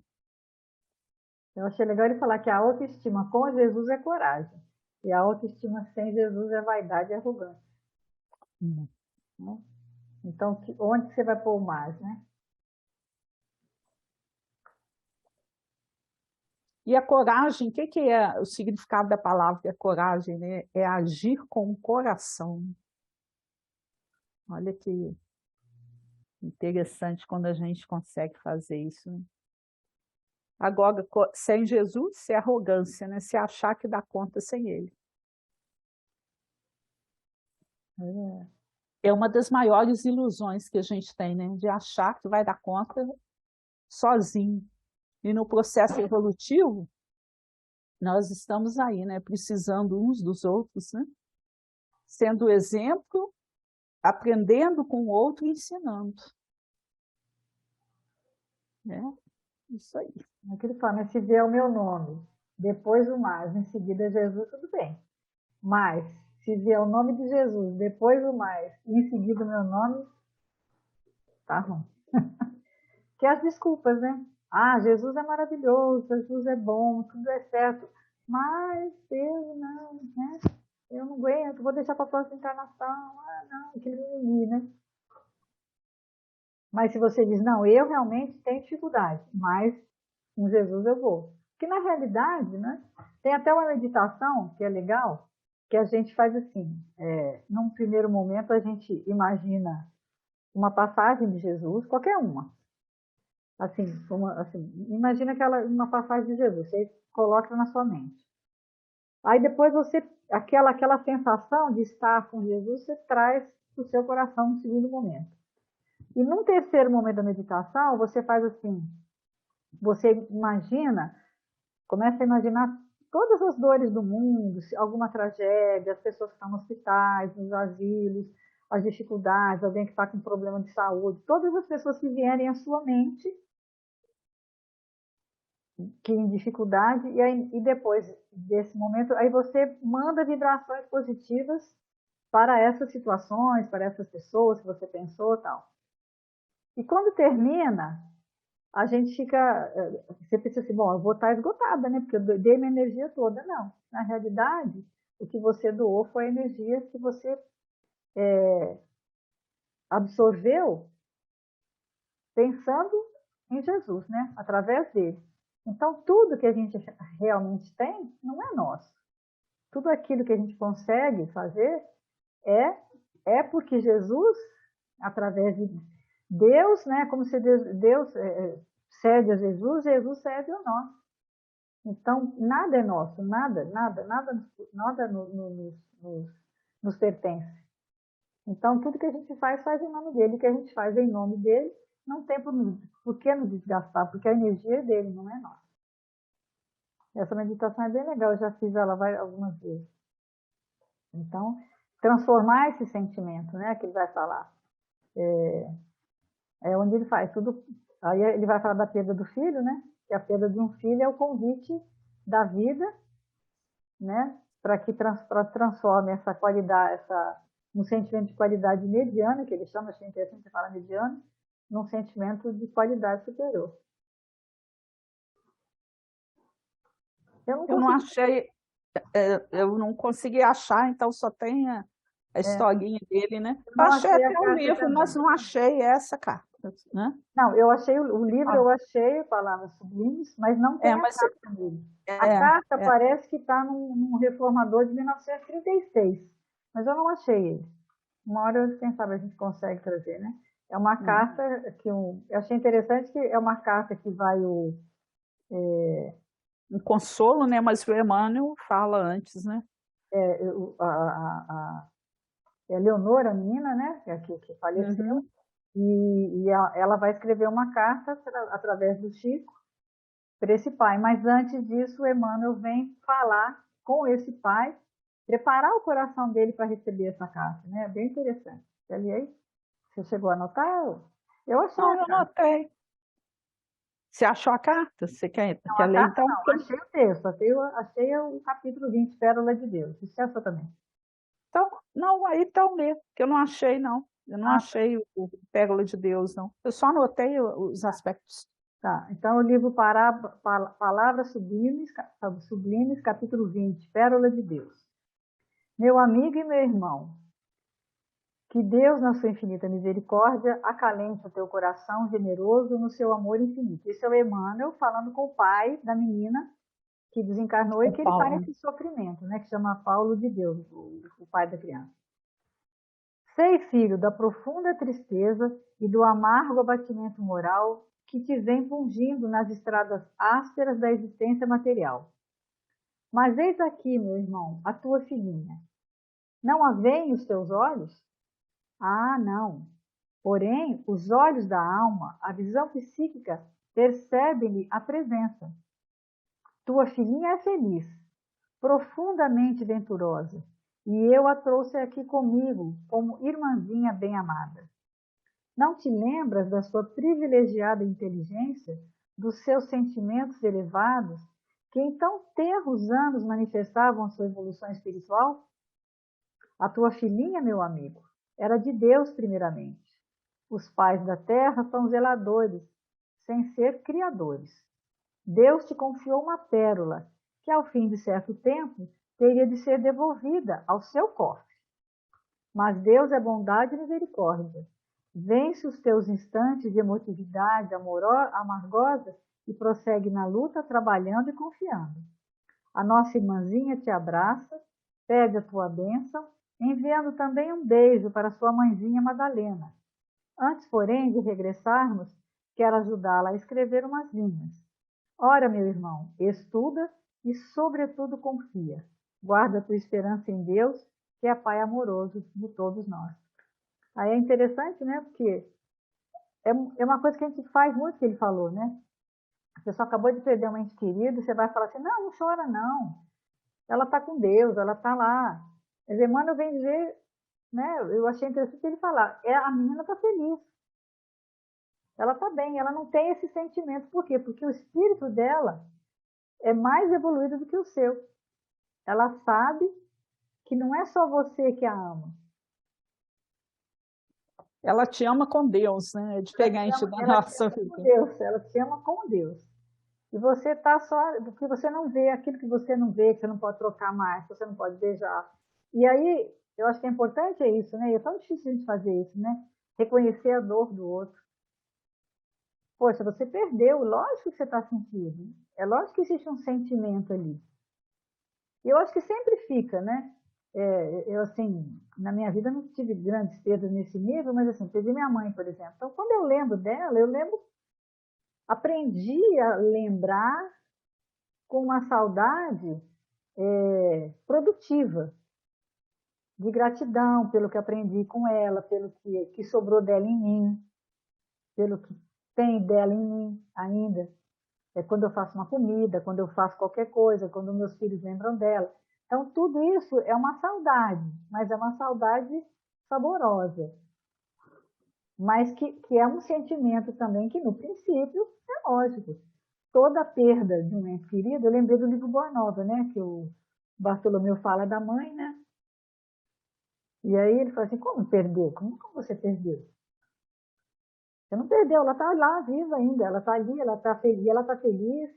Eu achei legal ele falar que a autoestima com Jesus é coragem. E a autoestima sem Jesus é vaidade e arrogância. Né? Então, onde você vai pôr mais, né? E a coragem, o que é o significado da palavra coragem, né? É agir com o coração. Olha que interessante quando a gente consegue fazer isso, né? Agora, sem Jesus, é arrogância, né? Se achar que dá conta sem ele. É uma das maiores ilusões que a gente tem, né? De achar que vai dar conta sozinho. E no processo evolutivo, nós estamos aí, né? Precisando uns dos outros, né? Sendo exemplo, aprendendo com o outro e ensinando. É isso aí. É que ele fala, né? Se vier o meu nome, depois o mais, em seguida Jesus, tudo bem. Mas, se vier o nome de Jesus, depois o mais, e em seguida o meu nome, tá ruim. que é as desculpas, né? Ah, Jesus é maravilhoso, Jesus é bom, tudo é certo, mas eu não, né? Eu não aguento, vou deixar para a próxima encarnação. Ah, não, aquele mimimi, né? Mas se você diz, não, eu realmente tenho dificuldade, mas com Jesus eu vou. Porque na realidade, né, tem até uma meditação que é legal, que a gente faz assim, num primeiro momento a gente imagina uma passagem de Jesus, qualquer uma. Assim, imagina uma passagem de Jesus, você coloca na sua mente. Aí depois você, aquela sensação de estar com Jesus, você traz para o seu coração no segundo momento. E num terceiro momento da meditação, você faz assim, você imagina, começa a imaginar todas as dores do mundo, alguma tragédia, as pessoas que estão nos hospitais, nos asilos, as dificuldades, alguém que está com problema de saúde, todas as pessoas que vierem à sua mente, que em dificuldade, e depois desse momento, aí você manda vibrações positivas para essas situações, para essas pessoas que você pensou e tal. E quando termina, a gente fica, você pensa assim, bom, eu vou estar esgotada, né? Porque eu dei minha energia toda. Não, na realidade, o que você doou foi a energia que você absorveu pensando em Jesus, né? Através dele. Então, tudo que a gente realmente tem não é nosso. Tudo aquilo que a gente consegue fazer é porque Jesus, através de Deus, né? Como se Deus cede a Jesus, Jesus cede a nós. Então, nada é nosso, nada nos pertence. Então, tudo que a gente faz em nome dele. O que a gente faz em nome dele, não tem por que nos desgastar, porque a energia é dele, não é nossa. Essa meditação é bem legal, eu já fiz ela algumas vezes. Então, transformar esse sentimento, né, que ele vai falar, é onde ele faz tudo. Aí ele vai falar da perda do filho, né, que a perda de um filho é o convite da vida, né, para que transforme essa qualidade, um sentimento de qualidade mediana, que ele chama, achei interessante você falar mediano, num sentimento de qualidade superior. Eu não achei, eu não consegui achar, então só tem a historinha dele, né? Eu Eu não achei achei a até o carta livro, mas também. não achei essa carta, né? Não, eu achei o livro, Ah, eu achei palavras sublimes, mas não tem a mas carta dele. A é, carta é, parece que está num reformador de 1936, mas eu não achei ele. Uma hora, quem sabe, a gente consegue trazer, né? É uma carta que eu achei interessante, que é uma carta que vai um consolo, né? Mas o Emmanuel fala antes, né? a Leonora, a menina, né? Que faleceu, Uhum. e ela vai escrever uma carta através do Chico para esse pai. Mas antes disso, o Emmanuel vem falar com esse pai, preparar o coração dele para receber essa carta, né? É bem interessante. Ali aí, você chegou a anotar? Eu achei Não, a eu carta. notei. Você achou a carta? Você Não, quer a ler carta então? não, achei o texto, achei o capítulo 20, Pérola de Deus. Isso é essa também. Então, não, aí então lê, que eu não achei, não. Eu não Ah, achei o Pérola de Deus, não. Eu só anotei os aspectos. tá. Então, o livro Palavras Sublimes, capítulo 20, Pérola de Deus. Meu amigo e meu irmão, que Deus, na sua infinita misericórdia, acalente o teu coração generoso no seu amor infinito. Esse é o Emmanuel falando com o pai da menina que desencarnou e O que ele está Paulo. nesse sofrimento, né? Que chama Paulo de Deus, o pai da criança. Sei, filho, da profunda tristeza e do amargo abatimento moral que te vem pungindo nas estradas ásperas da existência material. Mas eis aqui, meu irmão, a tua filhinha. Não a veem os teus olhos? Ah, não. Porém, os olhos da alma, a visão psíquica, percebem-lhe a presença. Tua filhinha é feliz, profundamente venturosa, e eu a trouxe aqui comigo como irmãzinha bem-amada. Não te lembras da sua privilegiada inteligência, dos seus sentimentos elevados, que em tão tenros anos manifestavam sua evolução espiritual? A tua filhinha, meu amigo, era de Deus primeiramente. Os pais da terra são zeladores, sem ser criadores. Deus te confiou uma pérola, que ao fim de certo tempo teria de ser devolvida ao seu cofre. Mas Deus é bondade e misericórdia. Vence os teus instantes de emotividade amargosa e prossegue na luta, trabalhando e confiando. A nossa irmãzinha te abraça, pede a tua bênção, enviando também um beijo para sua mãezinha Madalena. Antes, porém, de regressarmos, quero ajudá-la a escrever umas linhas. Ora, meu irmão, estuda e, sobretudo, confia. Guarda a tua esperança em Deus, que é Pai amoroso de todos nós. Aí é interessante, né? Porque é uma coisa que a gente faz muito, que ele falou, né? A pessoa acabou de perder um ente querido, você vai falar assim, não, não chora não. Ela está com Deus, ela está lá. Quer dizer, Emmanuel vem dizer, né? Eu achei interessante ele falar, a menina está feliz. Ela está bem, ela não tem esse sentimento. Por quê? Porque o espírito dela é mais evoluído do que o seu. Ela sabe que não é só você que a ama. Ela te ama com Deus, né? É diferente da nossa vida. Deus, ela te ama com Deus. E você está só, porque você não vê aquilo que você não vê, que você não pode trocar mais, que você não pode beijar. E aí, eu acho que é importante isso, né? E é tão difícil a gente fazer isso, né? Reconhecer a dor do outro. Poxa, você perdeu, lógico que você está sentindo. É lógico que existe um sentimento ali. E eu acho que sempre fica, né? Eu, assim, na minha vida não tive grandes perdas nesse nível, mas, assim, perdi minha mãe, por exemplo. Então, quando eu lembro dela, aprendi a lembrar com uma saudade produtiva, de gratidão pelo que aprendi com ela, pelo que sobrou dela em mim, pelo que tem dela em mim ainda. Quando eu faço uma comida, quando eu faço qualquer coisa, quando meus filhos lembram dela. Então, tudo isso é uma saudade, mas é uma saudade saborosa. Mas que é um sentimento também que, no princípio, é lógico. Toda perda de um ente querido, eu lembrei do livro Boa Nova, né? Que o Bartolomeu fala da mãe, né? E aí ele fala assim, como perdeu? Como você perdeu? Você não perdeu, ela está lá, viva ainda, ela está ali, ela está feliz,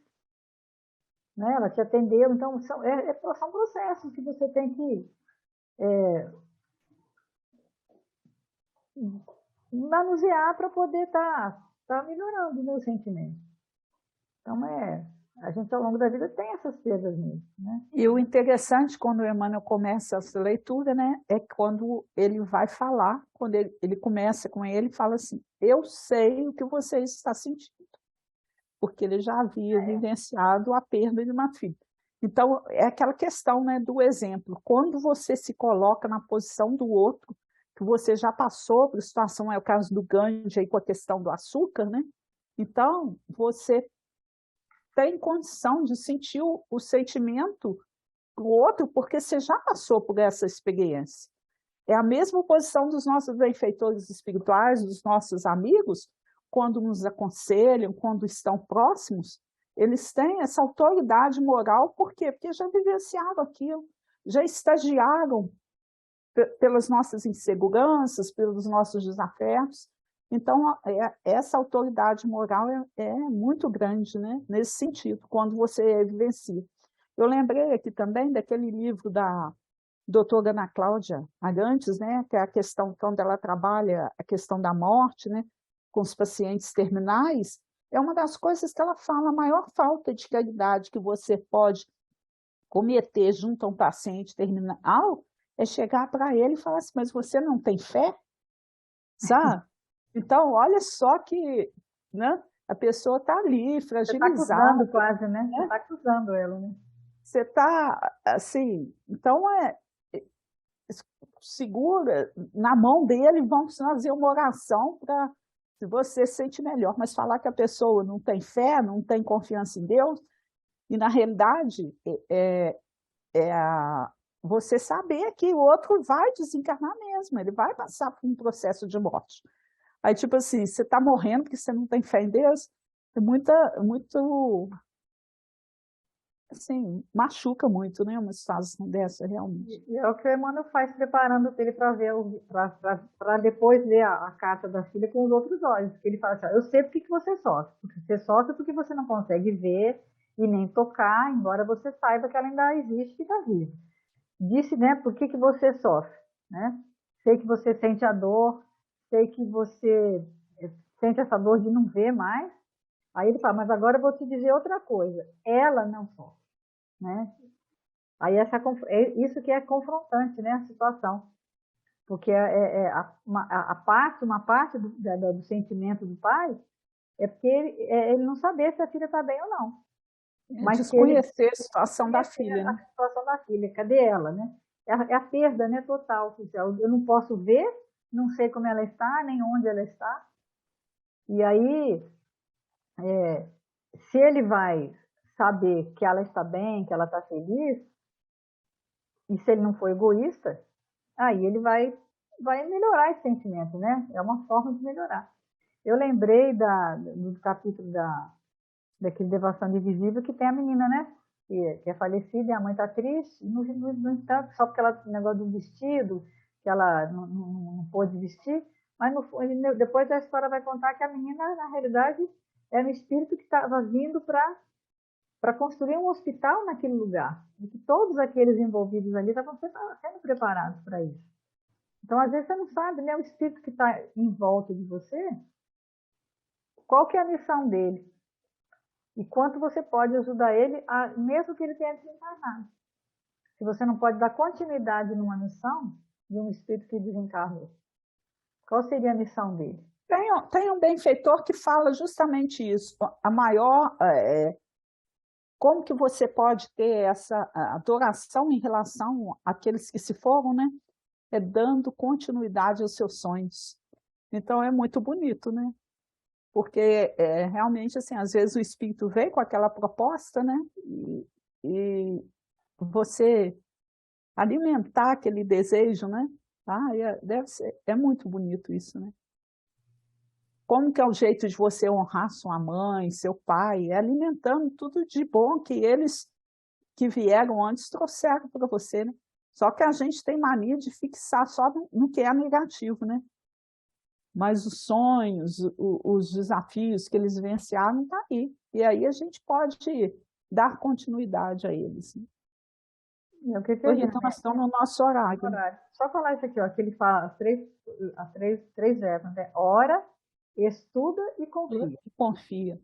né? Ela te atendeu, então são processos que você tem que manusear para poder tá melhorando o meu sentimento. Então, a gente ao longo da vida tem essas perdas mesmo, né? E o interessante, quando o Emmanuel começa essa leitura, né, é quando ele vai falar, quando ele começa com ele, fala assim, eu sei o que você está sentindo, porque ele já havia vivenciado a perda de uma filha. Então, é aquela questão, né, do exemplo. Quando você se coloca na posição do outro, que você já passou por situação, é o caso do Gandhi aí com a questão do açúcar, né? Então, você tem condição de sentir o sentimento do outro, porque você já passou por essa experiência. É a mesma posição dos nossos benfeitores espirituais, dos nossos amigos, quando nos aconselham, quando estão próximos, eles têm essa autoridade moral, por quê? Porque já vivenciaram aquilo, já estagiaram pelas nossas inseguranças, pelos nossos desafetos. Então, essa autoridade moral é muito grande, né? Nesse sentido, quando você vivencia. Eu lembrei aqui também daquele livro da doutora Ana Cláudia Arantes, né? Que é a questão, quando ela trabalha a questão da morte, né? Com os pacientes terminais, é uma das coisas que ela fala, a maior falta de caridade que você pode cometer junto a um paciente terminal é chegar para ele e falar assim, mas você não tem fé? Sabe? Então, olha só que, né, a pessoa está ali, fragilizada. Você está acusando quase, né? Você está acusando ela, né? Você está, assim, então segura na mão dele, vamos fazer uma oração para se você se sente melhor, mas falar que a pessoa não tem fé, não tem confiança em Deus, e na realidade você saber que o outro vai desencarnar mesmo, ele vai passar por um processo de morte. Aí, tipo assim, você está morrendo porque você não tem fé em Deus, é muito assim, machuca muito, né? Uma situação dessa, realmente. E é o que o Emmanuel faz preparando ele para ver, para depois ler a carta da filha com os outros olhos. Porque ele fala assim: ó, eu sei porque que você sofre. Porque você sofre porque você não consegue ver e nem tocar, embora você saiba que ela ainda existe e está viva. Disse, né, por que que você sofre, né? Sei que você sente a dor, sei que você sente essa dor de não ver mais. Aí ele fala, mas agora eu vou te dizer outra coisa. Ela não sofre, né? Aí isso que é confrontante, né, a situação. Porque uma parte do sentimento do pai é porque ele não saber se a filha está bem ou não. Mas que ele Desconhecer a situação da filha, a né? situação da filha, cadê ela, né? É a perda, né, total. Eu não posso ver, não sei como ela está, nem onde ela está. E aí, se ele vai saber que ela está bem, que ela está feliz, e se ele não for egoísta, aí ele vai melhorar esse sentimento, né? É uma forma de melhorar. Eu lembrei do capítulo daquele Devoção Divisível que tem a menina, né? Que é falecida e a mãe está triste, no entanto, só porque ela tem negócio do vestido, que ela não pôde vestir, mas depois a história vai contar que a menina, na realidade, era um espírito que estava vindo para construir um hospital naquele lugar, e que todos aqueles envolvidos ali estavam sendo preparados para isso. Então, às vezes, você não sabe, né? O espírito que está em volta de você, qual que é a missão dele? E quanto você pode ajudar ele, mesmo que ele tenha desencarnado. Se você não pode dar continuidade numa missão de um espírito que desencarnou, qual seria a missão dele? Tem um benfeitor que fala justamente isso. A maior, como que você pode ter essa adoração em relação àqueles que se foram, né? É dando continuidade aos seus sonhos. Então é muito bonito, né? Porque realmente, assim, às vezes o espírito vem com aquela proposta, né? E você alimentar aquele desejo, né? Deve ser, é muito bonito isso, né? Como que é o jeito de você honrar sua mãe, seu pai, é alimentando tudo de bom que eles que vieram antes trouxeram para você, né? Só que a gente tem mania de fixar só no que é negativo, né? Mas os sonhos, os desafios que eles vivenciaram estão aí. E aí a gente pode dar continuidade a eles, né? É o que Hoje, seria, então, né? nós estamos no nosso horário. Só falar isso aqui, ó, que ele fala três verbos, né? Ora, estuda e confia. Confia.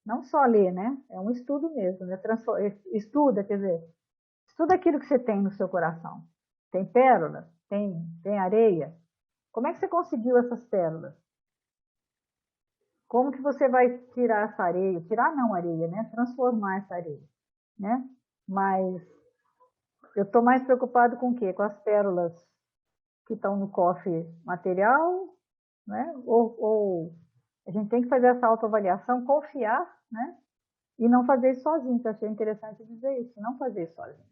Não só ler, né? É um estudo mesmo, né? Estuda, quer dizer, estuda aquilo que você tem no seu coração. Tem pérola? Tem areia? Como é que você conseguiu essas pérolas? Como que você vai tirar essa areia? Tirar não areia, né? Transformar essa areia, né? Mas eu estou mais preocupado com o quê? Com as pérolas que estão no cofre material, né? Ou a gente tem que fazer essa autoavaliação, confiar, né? E não fazer isso sozinho, que eu achei interessante dizer isso, não fazer isso sozinho.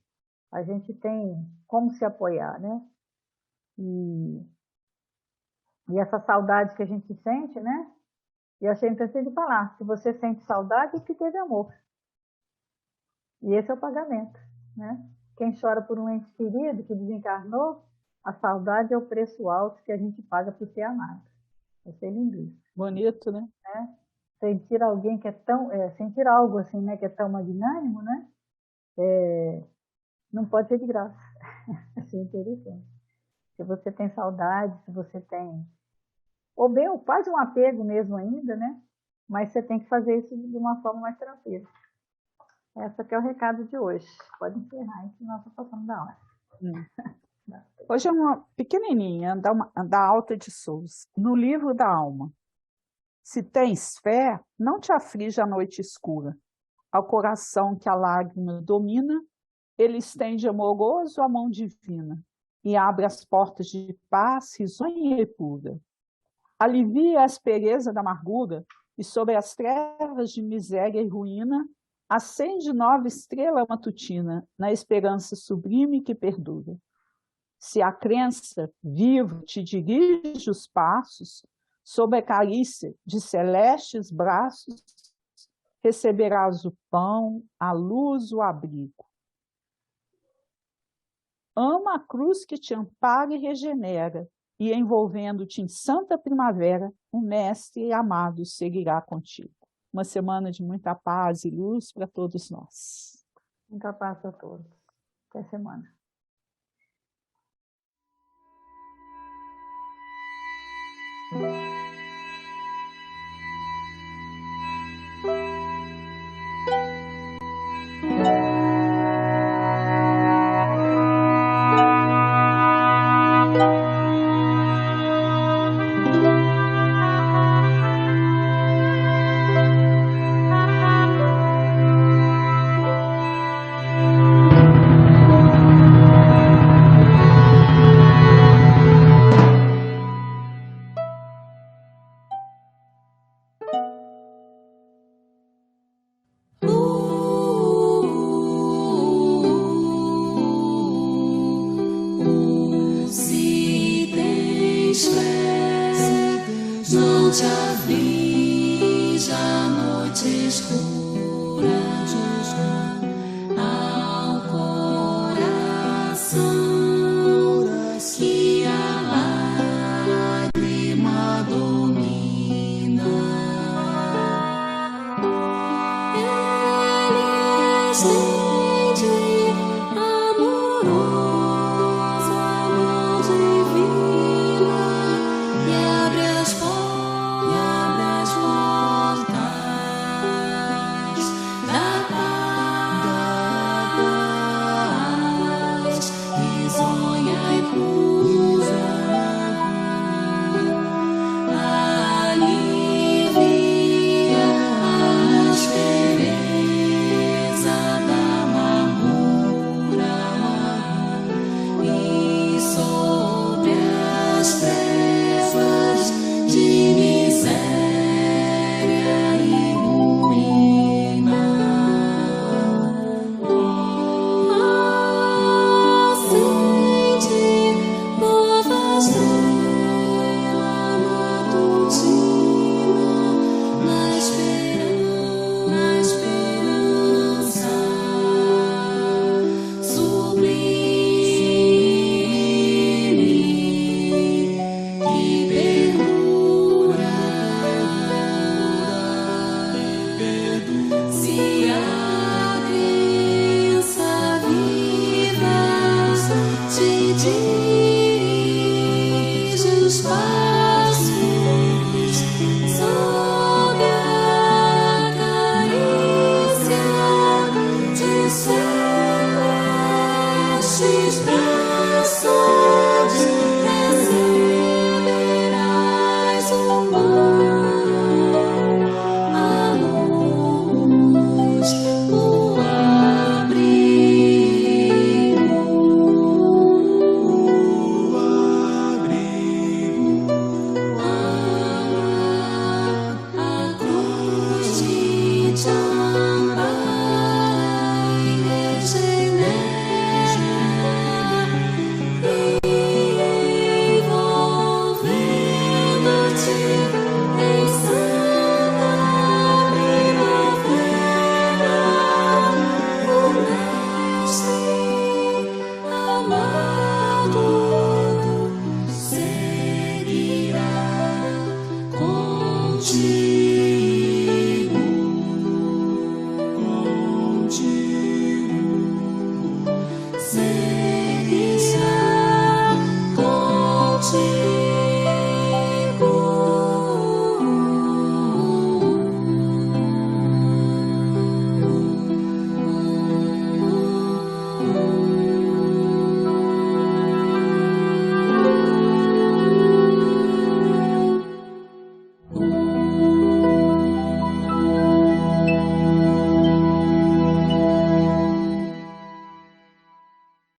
A gente tem como se apoiar, né? E essa saudade que a gente sente, né? E eu achei interessante de falar, se você sente saudade, é que teve amor. E esse é o pagamento, né? Quem chora por um ente querido que desencarnou, a saudade é o preço alto que a gente paga por ser amado. Você é lindo. Bonito, né? Sentir alguém que é tão, sentir algo assim, né, que é tão magnânimo, né? Não pode ser de graça. Achei interessante. Se você tem saudade, se você tem, ou bem, ou quase um apego mesmo ainda, né? Mas você tem que fazer isso de uma forma mais tranquila. Esse que é o recado de hoje. Pode encerrar, que nós estamos passando da hora. Hoje é uma pequenininha, da Alta de Souza, no livro da alma. Se tens fé, não te aflige a noite escura. Ao coração que a lágrima domina, ele estende amoroso a mão divina e abre as portas de paz, risonha e pura. Alivia a aspereza da amargura e sobre as trevas de miséria e ruína, acende nova estrela matutina na esperança sublime que perdura. Se a crença viva te dirige os passos, sob a carícia de celestes braços, receberás o pão, a luz, o abrigo. Ama a cruz que te ampara e regenera, e envolvendo-te em santa primavera, o mestre amado seguirá contigo. Uma semana de muita paz e luz para todos nós. Muita paz a todos. Até semana. Não te aflige a noite escura ao coração que a lágrima domina. Ele estende amorosa mão divina e abre as portas da paz, risonha e pura, alivia a aspereza da amargura e sobre as trevas de miséria ilumina. Acende nova estrela matutina na esperança sublime que perdura. Se a crença viva te dirige os passos sob a carícia de celestes braços.